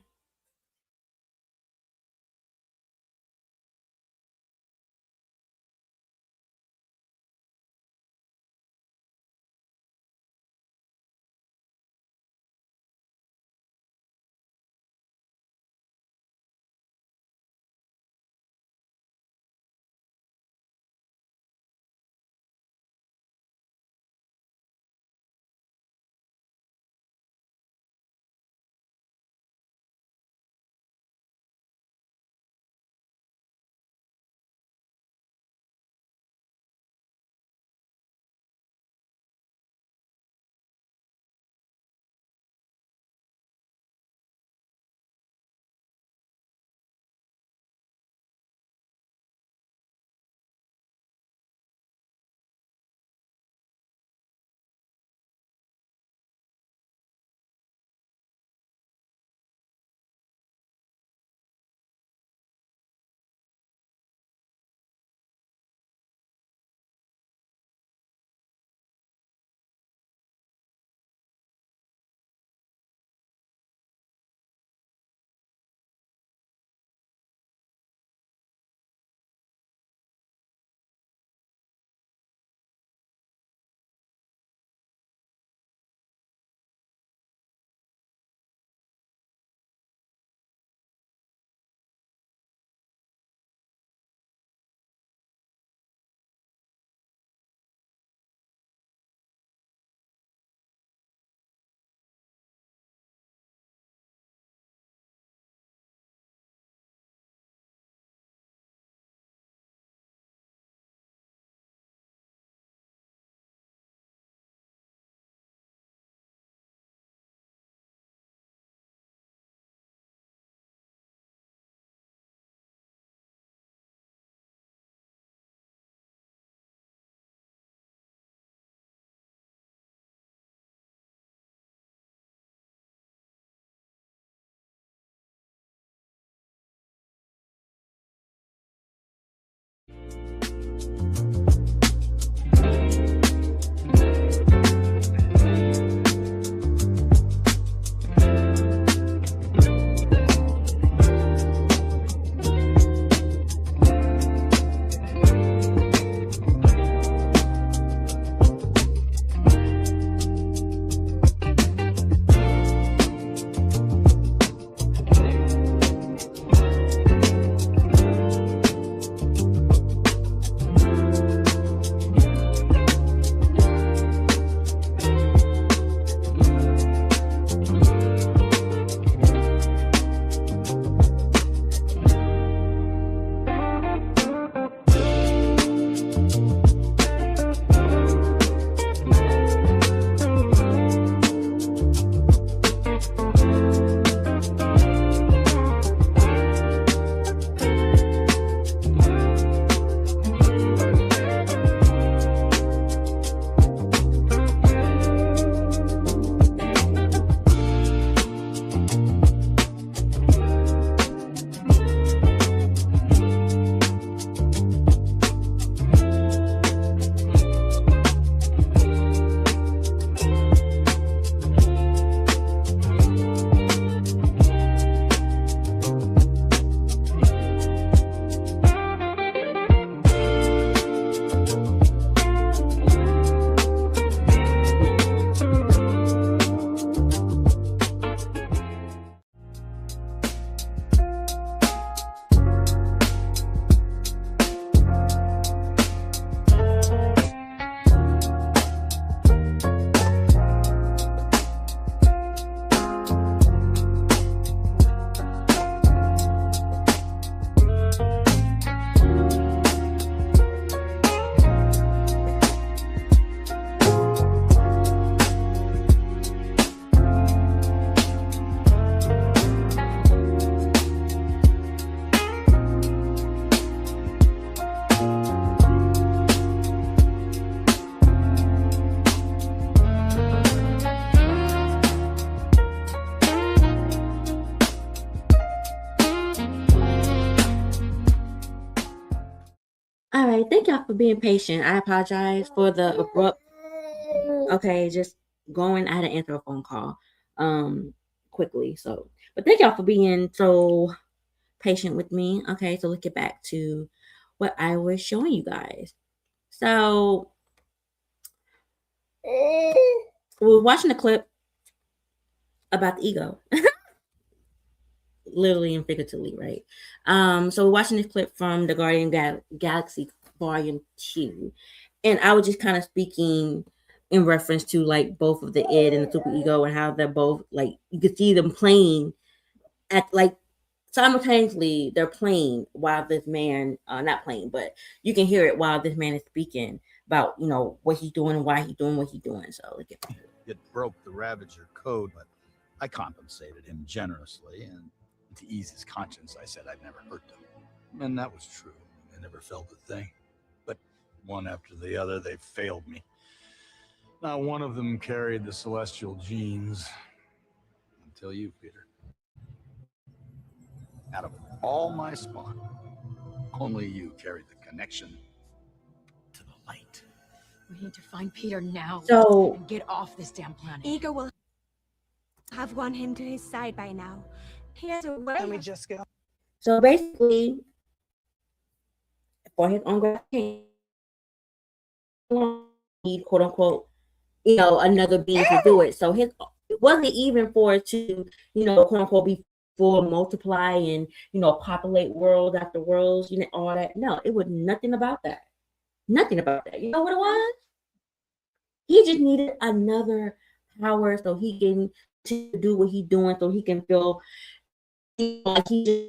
Okay, thank y'all for being patient. I apologize for the abrupt. Okay, just going. I had to answer a phone call, quickly. So, but thank y'all for being so patient with me. Okay, so let's get back to what I was showing you guys. So, we were watching a clip about the ego, literally and figuratively, right? So we're watching this clip from the Galaxy Volume 2, and I was just kind of speaking in reference to like both of the id and the super ego and how they're both like you could see them playing at like simultaneously they're playing while this man not playing, but you can hear it while this man is speaking about what he's doing and why he's doing what he's doing. So look at It broke the Ravager code, but I compensated him generously, and to ease his conscience, I said I'd never hurt him. And that was true. I never felt a thing. But one after the other, they failed me. Not one of them carried the celestial genes. Until you, Peter. Out of all my spawn, only you carried the connection to the light. We need to find Peter now So and get off this damn planet. Ego will have won him to his side by now. He has a way. Let me just go. So basically, for his own gratification, need quote unquote, another being to do it. So it wasn't even for it to, quote unquote, be full multiply and populate worlds after worlds, all that. No, it was nothing about that. Nothing about that. You know what it was? He just needed another power so he can to do what he's doing, so he can feel like he just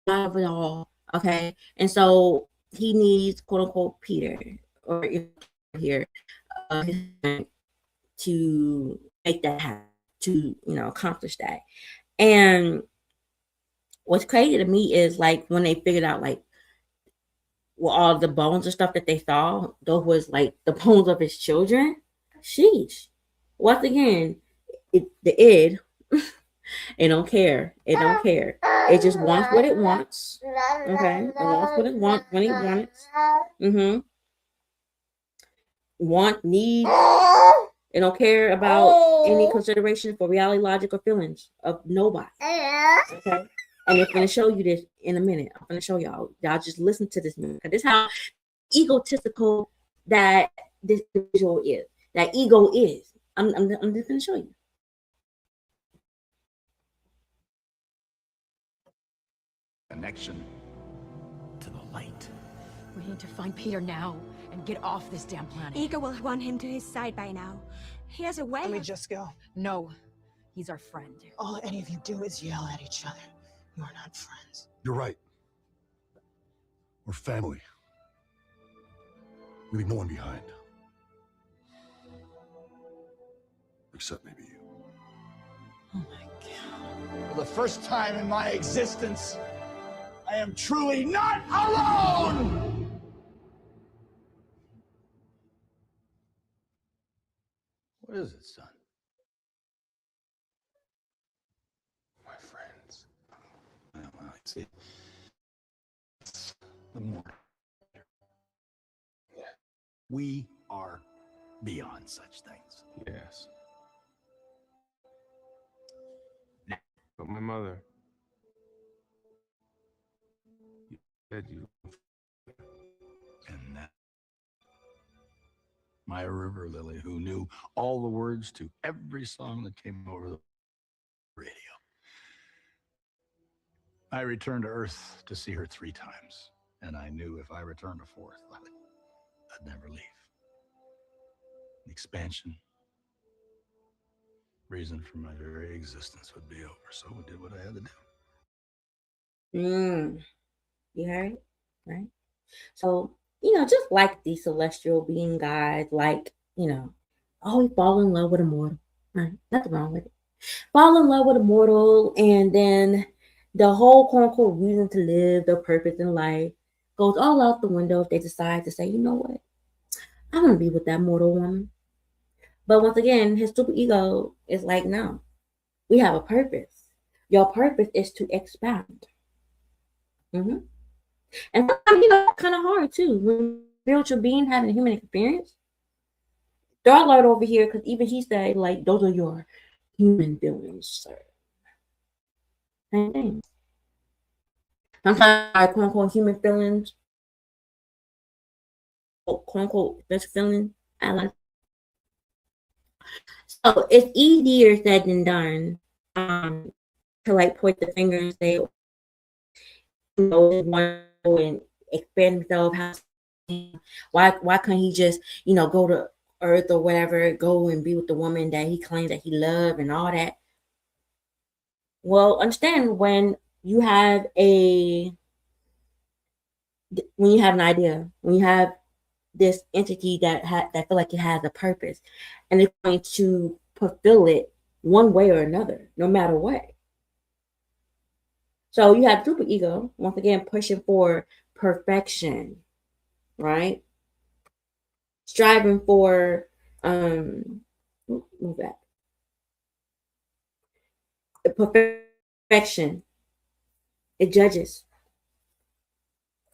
of it all. Okay, and so he needs quote unquote Peter or here to make that happen, to accomplish that. And what's crazy to me is like when they figured out like all the bones and stuff that they saw, those was like the bones of his children. Sheesh. Once again, the id, it don't care. It don't care. It just wants what it wants. Okay, it wants what it wants when it wants. Want, need. It don't care about any consideration for reality, logic, or feelings of nobody. Okay. And I'm going to show you this in a minute. I'm going to show y'all. Y'all just listen to this minute. This is how egotistical that this individual is. That ego is. I'm just going to show you. Connection to the light. We need to find Peter now and get off this damn planet. Ego will have won him to his side by now. He has a way. Let me just go. No, he's our friend. All any of you do is yell at each other. You are not friends. You're right. We're family. We leave no one behind. Except maybe you. Oh my God. For the first time in my existence, I am truly not alone! What is it, son? My friends. Well, I see. The more. Yeah. We are beyond such things. Yes. Now. But my mother. You said you. And that. My river lily, who knew all the words to every song that came over the radio. I returned to Earth to see her 3 times, and I knew if I returned a 4th, I'd never leave. The expansion, reason for my very existence would be over, so I did what I had to do. You heard it, right? So, just like these celestial being guys, like, always fall in love with a mortal. Right? Nothing wrong with it. Fall in love with a mortal, and then the whole quote unquote reason to live, their purpose in life, goes all out the window if they decide to say, you know what? I want to be with that mortal woman. But once again, his super ego is like, no, we have a purpose. Your purpose is to expand. And kind of hard too when spiritual being having a human experience. Dark Lord over here, because even he said, like, those are your human feelings, sir. Same thing. Sometimes our quote unquote human feelings, quote unquote best feeling. I like. So it's easier said than done. To like point the finger and say, want and expand himself. Why can't he just go to Earth or whatever, go and be with the woman that he claims that he loved and all that? Well, understand when you have an idea, when you have this entity that feel like it has a purpose, and it's going to fulfill it one way or another, no matter what. So you have super ego, once again, pushing for perfection, right? Striving for move back. Perfection. It judges.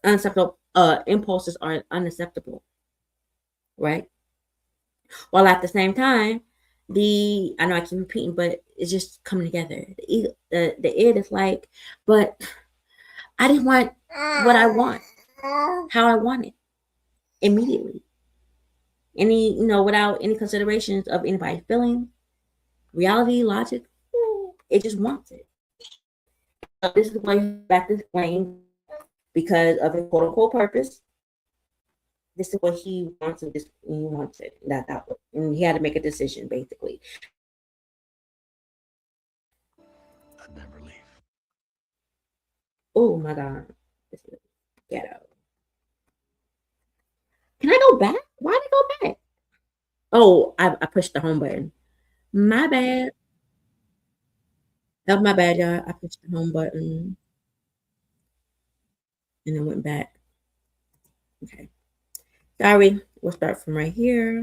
Unacceptable impulses are unacceptable, right? While at the same time, I know I keep repeating, but it's just coming together. The id is like, but I didn't want what I want, how I want it, immediately. Without any considerations of anybody's feeling, reality, logic, it just wants it. So this is why you have to explain, because of his quote unquote purpose. This is what he wants, and he wants it. That and he had to make a decision, basically. I'd never leave. Oh my God, this is ghetto. Can I go back? Why did I go back? Oh, I pushed the home button. My bad. That was my bad, y'all. I pushed the home button and then went back. Okay. Sorry. We'll start from right here.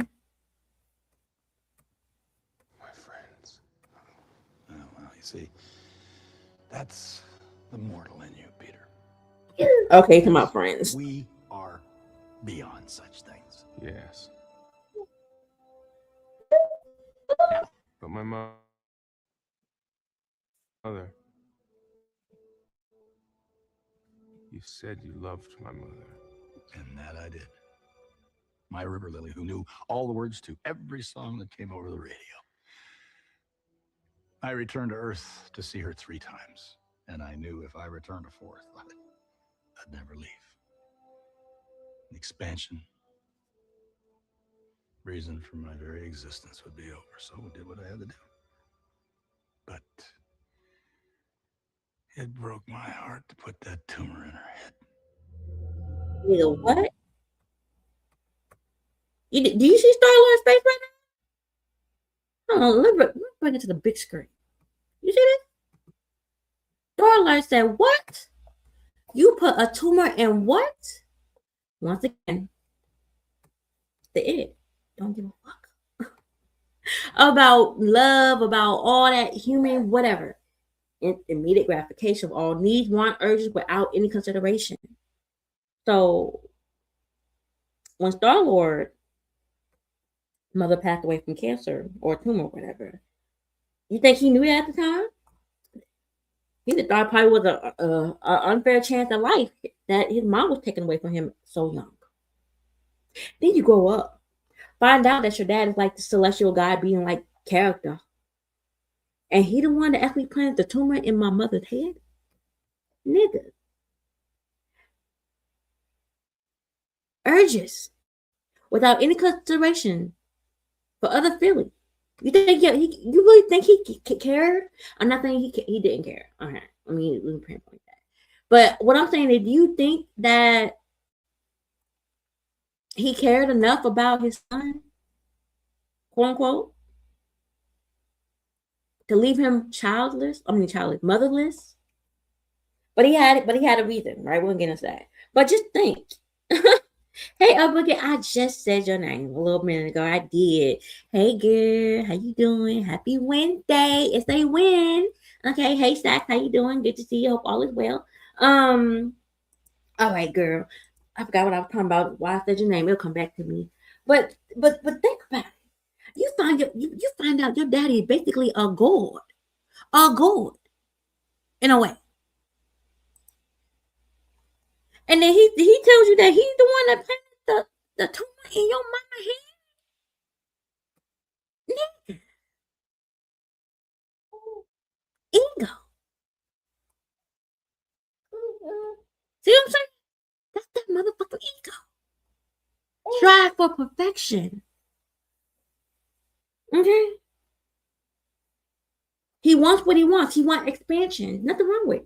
My friends. Oh, well, you see, that's the mortal in you, Peter. Okay, come on, friends. We are beyond such things. Yes. But my mother. You said you loved my mother. And that I did. My river lily, who knew all the words to every song that came over the radio. I returned to Earth to see her 3 times, and I knew if I returned a 4th, I'd never leave. The expansion, reason for my very existence would be over, so I did what I had to do. But it broke my heart to put that tumor in her head. What? Do you see Star-Lord's face right now? Hold on, let me bring it to the big screen. You see this? Star-Lord said, what? You put a tumor in what? Once again, the id don't give a fuck about love, about all that human whatever. Immediate gratification of all needs, want, urges without any consideration. So when Star-Lord mother passed away from cancer or tumor or whatever, you think he knew that at the time? He thought probably was a unfair chance of life that his mom was taken away from him so young. Then you grow up, find out that your dad is like the celestial God being like character. And he the one that actually planted the tumor in my mother's head? Nigga. Urges. Without any consideration for other feelings. You think you really think he cared? I'm not saying he didn't care. Okay. I mean, we can pinpoint that. But what I'm saying is, do you think that he cared enough about his son, quote unquote, to leave him motherless? But he had a reason, right? We'll get into that. But just think. Hey, again, I just said your name a little minute ago. I did. Hey, girl, how you doing? Happy Wednesday. It's a win. Okay. Hey, Sax, how you doing? Good to see you. Hope all is well. All right, girl. I forgot what I was talking about. Why I said your name. It'll come back to me. But think about it. You find out your daddy is basically a god in a way, and then he tells you that he's the one that planted the tumor in your mama head. Ego. See what I'm saying? That's that motherfucking ego. Strive for perfection. Okay. He wants what he wants. He wants expansion. Nothing wrong with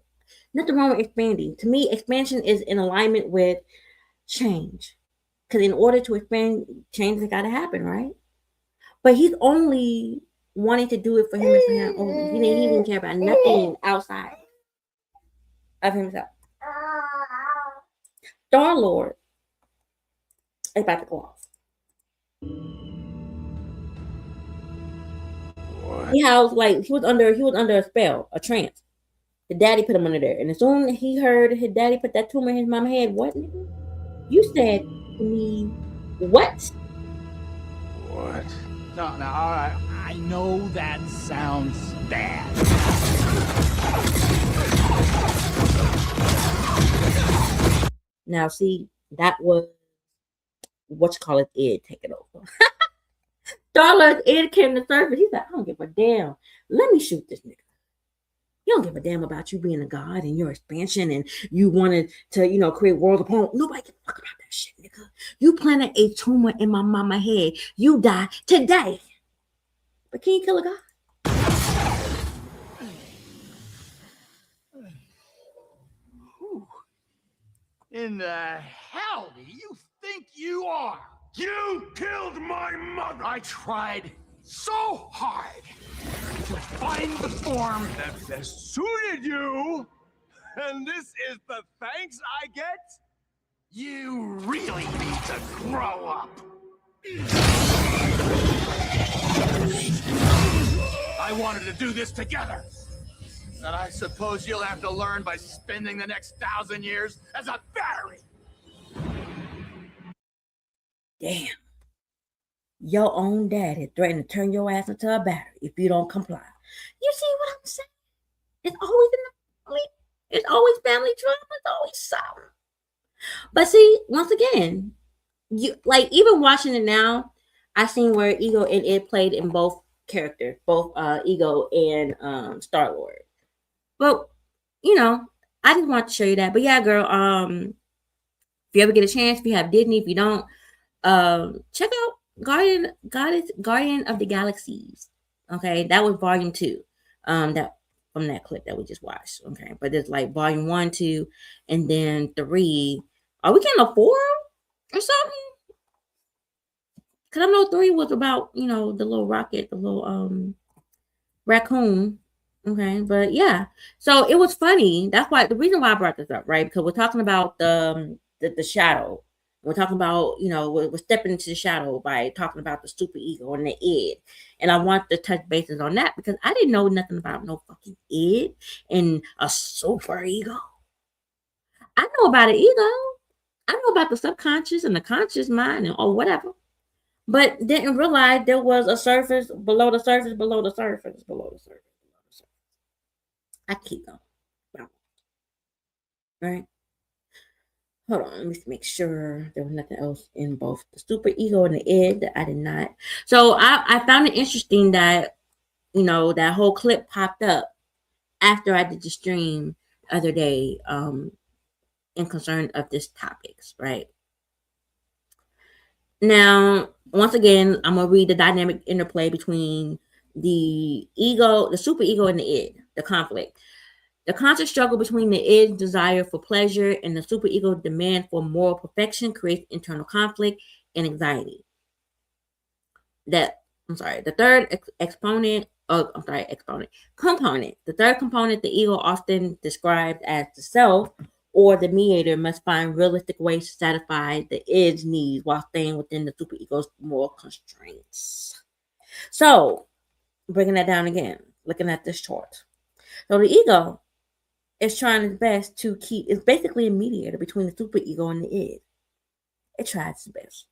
expanding. To me, expansion is in alignment with change. Because in order to expand, change has got to happen, right? But he's only wanting to do it for him and for him only. He didn't care about nothing outside of himself. Star-Lord is about to go off. He was under a spell, a trance. The daddy put him under there, and as soon as he heard his daddy put that tumor in his mama's head, what? You said to me, what? What? No, all right. I know that sounds bad. Now, see, that was Ed taking over. Star-Lord's Ed came to the surface. He said, I don't give a damn. Let me shoot this nigga. You don't give a damn about you being a god and your expansion and you wanted to, create worlds upon. Nobody can fuck about that shit, nigga. You planted a tumor in my mama head. You die today. But can you kill a god? Who in the hell do you think you are? You killed my mother! I tried so hard to find the form that best suited you! And this is the thanks I get? You really need to grow up. I wanted to do this together. And I suppose you'll have to learn by spending the next 1,000 years as a battery. Damn. Your own daddy threatened to turn your ass into a battery if you don't comply. You see what I'm saying? It's always family drama. It's always something. But see, once again, you even watching it now, I seen where Ego and Ed played in both characters, both Ego and Star-Lord. But I just want to show you that. But yeah, girl, if you ever get a chance, if you have Disney, if you don't, check out Guardian of the Galaxies. Okay, that was volume 2. That from that clip that we just watched. Okay, but there's like volume 1, 2, and then 3. Are we getting a 4 or something? Because I know 3 was about the little rocket, the little raccoon. Okay, but yeah, so it was funny. That's why the reason why I brought this up, right? Because we're talking about the shadow. We're talking about, we're stepping into the shadow by talking about the super ego and the id. And I want to touch bases on that because I didn't know nothing about no fucking id and a super ego. I know about an ego. I know about the subconscious and the conscious mind or whatever. But didn't realize there was a surface below the surface, below the surface, below the surface, below the surface. I keep going. Right? Hold on, let me make sure there was nothing else in both the super ego and the id that I did not. So I found it interesting that, that whole clip popped up after I did the stream the other day in concern of this topics, right? Now, once again, I'm going to read the dynamic interplay between the ego, the super ego, and the id, the conflict. The constant struggle between the id's desire for pleasure and the superego's demand for moral perfection creates internal conflict and anxiety. The third component. The third component, the ego, often described as the self or the mediator, must find realistic ways to satisfy the id's needs while staying within the superego's moral constraints. So, breaking that down again, looking at this chart. So the ego It's trying its best to keep. It's basically a mediator between the super ego and the id. It tries its best.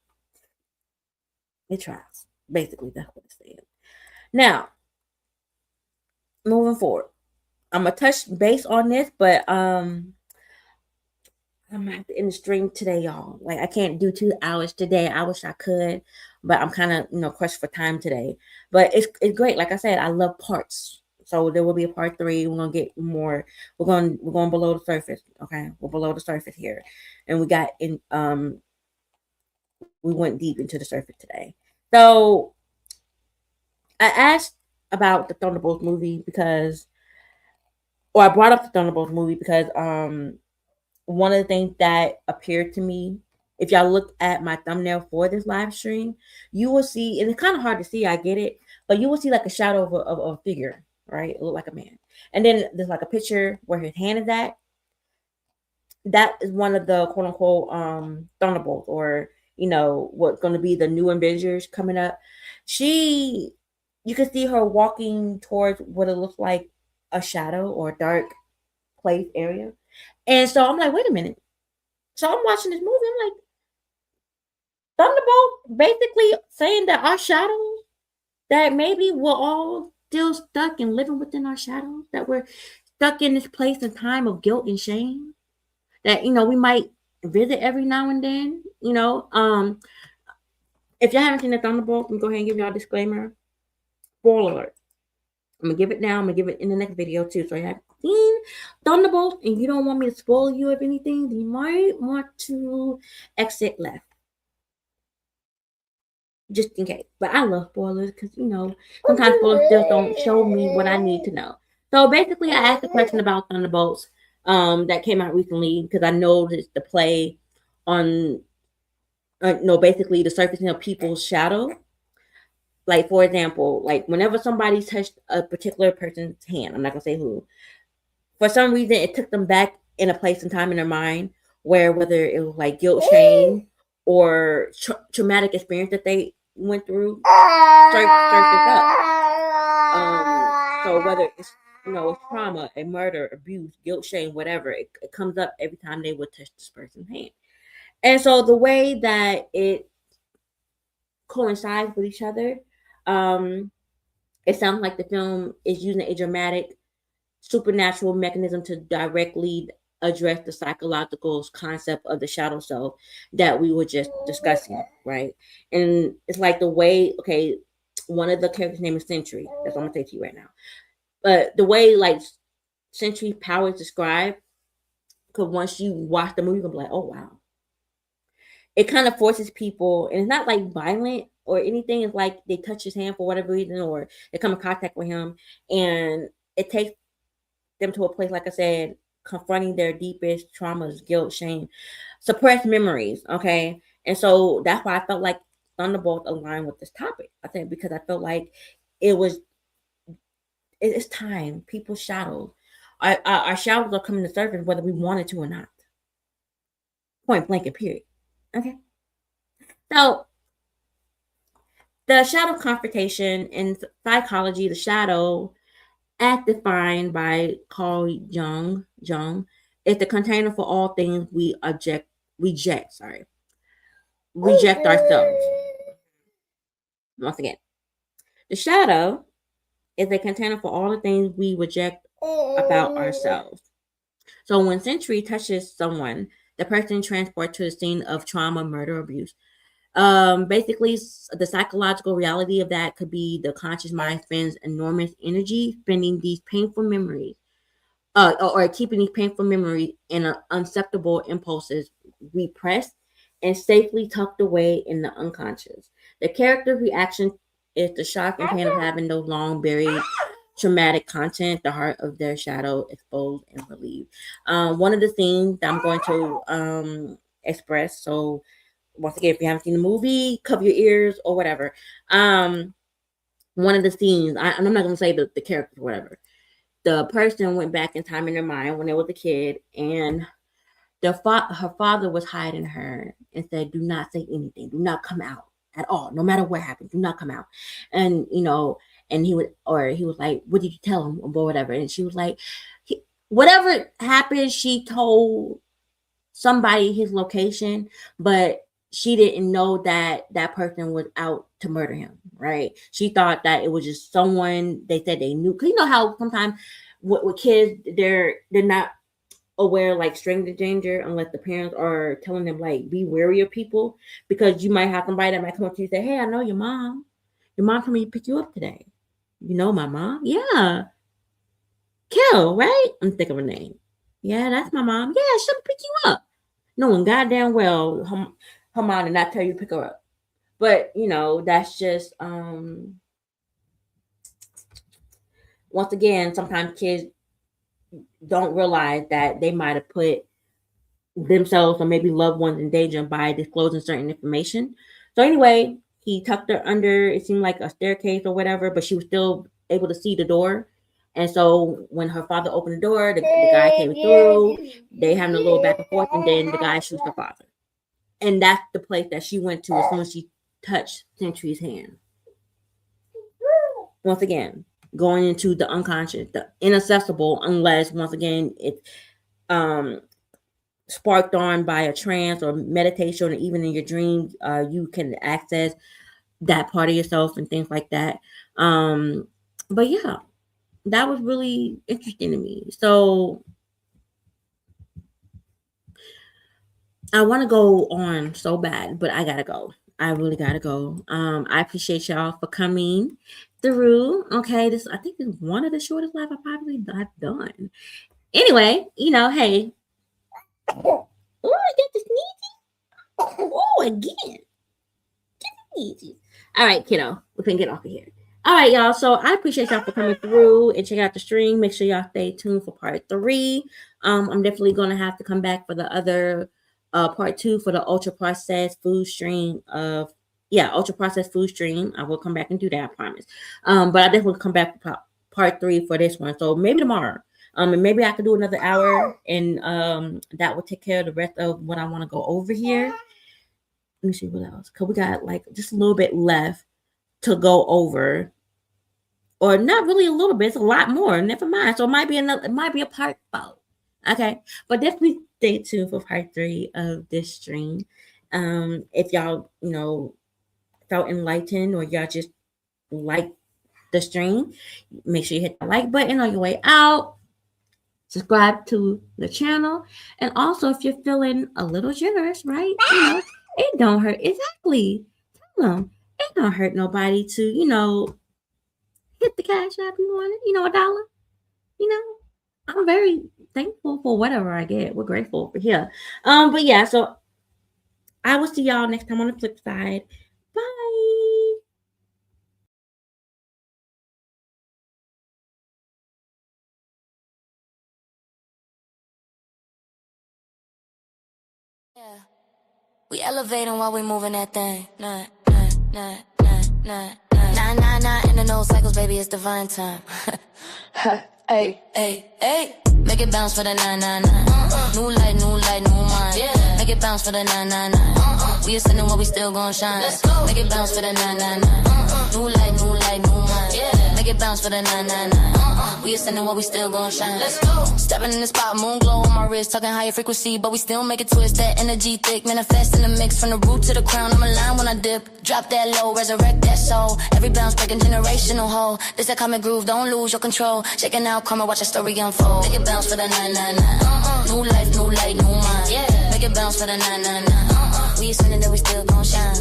It tries. Basically, that's what it's saying. Now, moving forward, I'm gonna touch base on this, but I'm gonna have to end the stream today, y'all. Like I can't do 2 hours today. I wish I could, but I'm kind of crushed for time today. But it's great. Like I said, I love parts. So there will be a part 3. We're gonna get more. We're going below the surface. Okay, we're below the surface here, and we went deep into the surface today. So I asked about the Thunderbolts movie or I brought up the Thunderbolts movie because one of the things that appeared to me, if y'all look at my thumbnail for this live stream, you will see, and it's kind of hard to see, I get it, but you will see like a shadow of a figure, right? It looked like a man. And then there's like a picture where his hand is at. That is one of the quote unquote Thunderbolts, or what's going to be the new Avengers coming up. You can see her walking towards what it looks like a shadow or a dark place area. And so I'm like, wait a minute. So I'm watching this movie. I'm like, Thunderbolt basically saying that our shadows, that maybe we're all still stuck and living within our shadows, that we're stuck in this place and time of guilt and shame, that, we might visit every now and then, if y'all haven't seen the Thunderbolt, I'm going to go ahead and give y'all a disclaimer. Spoiler alert. I'm going to give it now. I'm going to give it in the next video too. So you have seen Thunderbolt and you don't want me to spoil you of anything, then you might want to exit left. Just in case. But I love spoilers because, sometimes spoilers still don't show me what I need to know. So basically, I asked a question about Thunderbolts that came out recently because I noticed the play on, basically the surfacing of people's shadow. Like, for example, like whenever somebody touched a particular person's hand, I'm not going to say who, for some reason, it took them back in a place and time in their mind where whether it was like guilt, shame, or traumatic experience that they went through surfaced up. So whether it's it's trauma, a murder, abuse, guilt, shame, whatever, it comes up every time they would touch this person's hand. And so the way that it coincides with each other, it sounds like the film is using a dramatic supernatural mechanism to directly address the psychological concept of the shadow self that we were just discussing, right? And it's like the way, okay, one of the characters' name is Sentry. That's what I'm gonna say to you right now. But the way like Sentry's power is described, because once you watch the movie, you're gonna be like, oh wow. It kind of forces people, and it's not like violent or anything. It's like they touch his hand for whatever reason, or they come in contact with him, and it takes them to a place, like I said, confronting their deepest traumas, guilt, shame, suppressed memories. Okay. And so that's why I felt like Thunderbolts aligned with this topic. I think because I felt like it's time. People's shadows, our shadows are coming to surface whether we wanted to or not. Point blank and period. Okay. So the shadow confrontation in psychology, the shadow, as defined by Carl Jung, is the container for all things we reject ourselves. Once again, the shadow is a container for all the things we reject about ourselves. So when Sentry touches someone, the person transported to the scene of trauma, murder, abuse. Basically, the psychological reality of that could be the conscious mind spends enormous energy spending these painful memories, or keeping these painful memories and unacceptable impulses repressed and safely tucked away in the unconscious. The character's reaction is the shock and pain of having those long buried traumatic content, the heart of their shadow exposed and relieved. One of the things that I'm going to express, so once again, if you haven't seen the movie, cover your ears or whatever. One of the scenes, I'm not going to say the character or whatever. The person went back in time in their mind when they was a kid, and her father was hiding her and said, "Do not say anything. Do not come out at all. No matter what happens, do not come out." And and he was like, "What did you tell him?" or whatever. And she was like, whatever happened, she told somebody his location, but she didn't know that that person was out to murder him, right? She thought that it was just someone they said they knew. Cause you know how sometimes with kids, they're not aware like stranger danger unless the parents are telling them like be wary of people, because you might have somebody that might come up to you and say, hey, I know your mom. Your mom told me to pick you up today. You know my mom? Yeah. Kill, right? I'm thinking of her name. Yeah, that's my mom. Yeah, she'll pick you up. Knowing goddamn well her mom did not tell you to pick her up. But you know, that's just once again, sometimes kids don't realize that they might have put themselves or maybe loved ones in danger by disclosing certain information. So anyway, he tucked her under, it seemed like a staircase or whatever, but she was still able to see the door. And so when her father opened the door, the guy came through, they having a little back and forth, and then the guy shoots her father. And that's the place that she went to as soon as she touched Century's hand. Once again, going into the unconscious, the inaccessible, unless once again it's sparked on by a trance or meditation, or even in your dreams, you can access that part of yourself and things like that. But yeah, that was really interesting to me. So I want to go on so bad, but I gotta go. I really gotta go. I appreciate y'all for coming through. Okay, this I think is one of the shortest live I've done. Anyway, you know, hey. Oh, I get the sneezy. Oh, again. Get the sneezy. All right, kiddo. We can get off of here. All right, y'all. So I appreciate y'all for coming through and check out the stream. Make sure y'all stay tuned for part 3. I'm definitely gonna have to come back for the other part 2 for the ultra processed food stream of ultra processed food stream. I will come back and do that, I promise. But I definitely come back for part 3 for this one. So maybe tomorrow. And maybe I could do another hour, and that will take care of the rest of what I want to go over here. Let me see what else. Cause we got like just a little bit left to go over. Or not really a little bit, it's a lot more. Never mind. So it might be a part 4. Okay. But definitely stay tuned for part 3 of this stream. If y'all, felt enlightened, or y'all just like the stream, make sure you hit the like button on your way out. Subscribe to the channel. And also, if you're feeling a little generous, right? It don't hurt. Exactly. Tell them. It don't hurt nobody to, hit the cash app you want it, $1. I'm very thankful for whatever I get. We're grateful for here. But yeah, so I will see y'all next time on the flip side. Bye. Yeah. We elevating while we moving that thing. Nah. 999 in the no cycles, baby, it's divine time. Hey. Make it bounce for the 999. New light, new mind. Yeah. Make it bounce for the 999. We ascending while we still gon' shine. Let's go. Make it bounce for the 999. New light, new mind. Yeah. Make it bounce for the 999. We ascending while we still gon' shine. Let's go. Stepping in the spot, moon glow on my wrist, talking higher frequency, but we still make it twist. That energy thick, manifest in the mix, from the root to the crown. I'm aligned when I dip, drop that low, resurrect that soul. Every bounce breaking generational hole. This that common groove, don't lose your control. Shaking out karma, watch that story unfold. Make it bounce for the 999. New light, new mind. Yeah. Make it bounce for the 999. We ascending that we still gon' shine.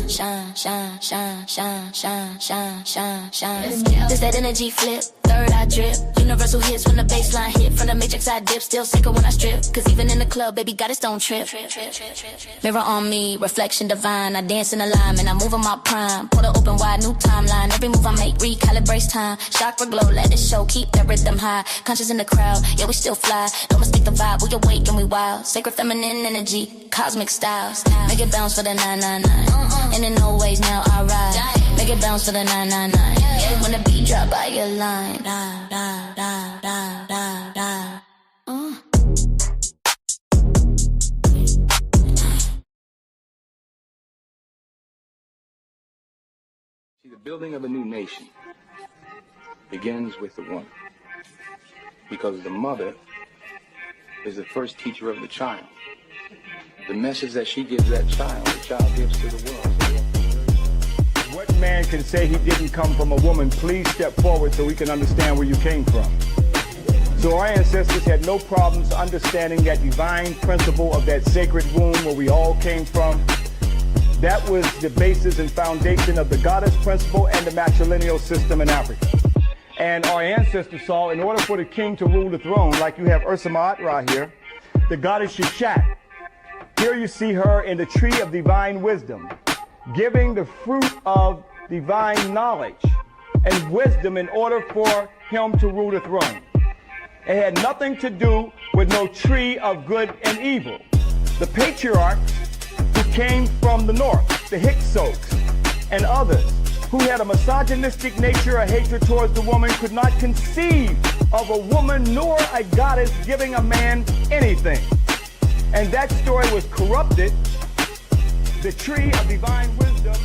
This that energy flip, third eye drip. Universal hits when the baseline hit. From the matrix I dip, still sicker when I strip. Cause even in the club, baby, got its own trip. Mirror on me, reflection divine. I dance in alignment, I move in my prime. Portal open wide, new timeline. Every move I make, recalibrates time. Chakra glow, let it show, keep that rhythm high. Conscious in the crowd, yeah, we still fly. Don't mistake the vibe, we awake and we wild. Sacred feminine energy, cosmic styles. Make it bounce for the 999. And in no ways now I ride. Make it bounce for the 999. When the beat drop by your line. See, the building of a new nation begins with the woman. Because the mother is the first teacher of the child. The message that she gives that child, the child gives to the world. What man can say he didn't come from a woman? Please step forward so we can understand where you came from. So our ancestors had no problems understanding that divine principle of that sacred womb where we all came from. That was the basis and foundation of the goddess principle and the matrilineal system in Africa. And our ancestors saw, in order for the king to rule the throne, like you have Ursa Ma'at here, the goddess Sheshat. Here you see her in the tree of divine wisdom, giving the fruit of divine knowledge and wisdom in order for him to rule the throne. It had nothing to do with no tree of good and evil. The patriarchs who came from the north, the Hyksos and others, who had a misogynistic nature, a hatred towards the woman, could not conceive of a woman nor a goddess giving a man anything. And that story was corrupted. The tree of divine wisdom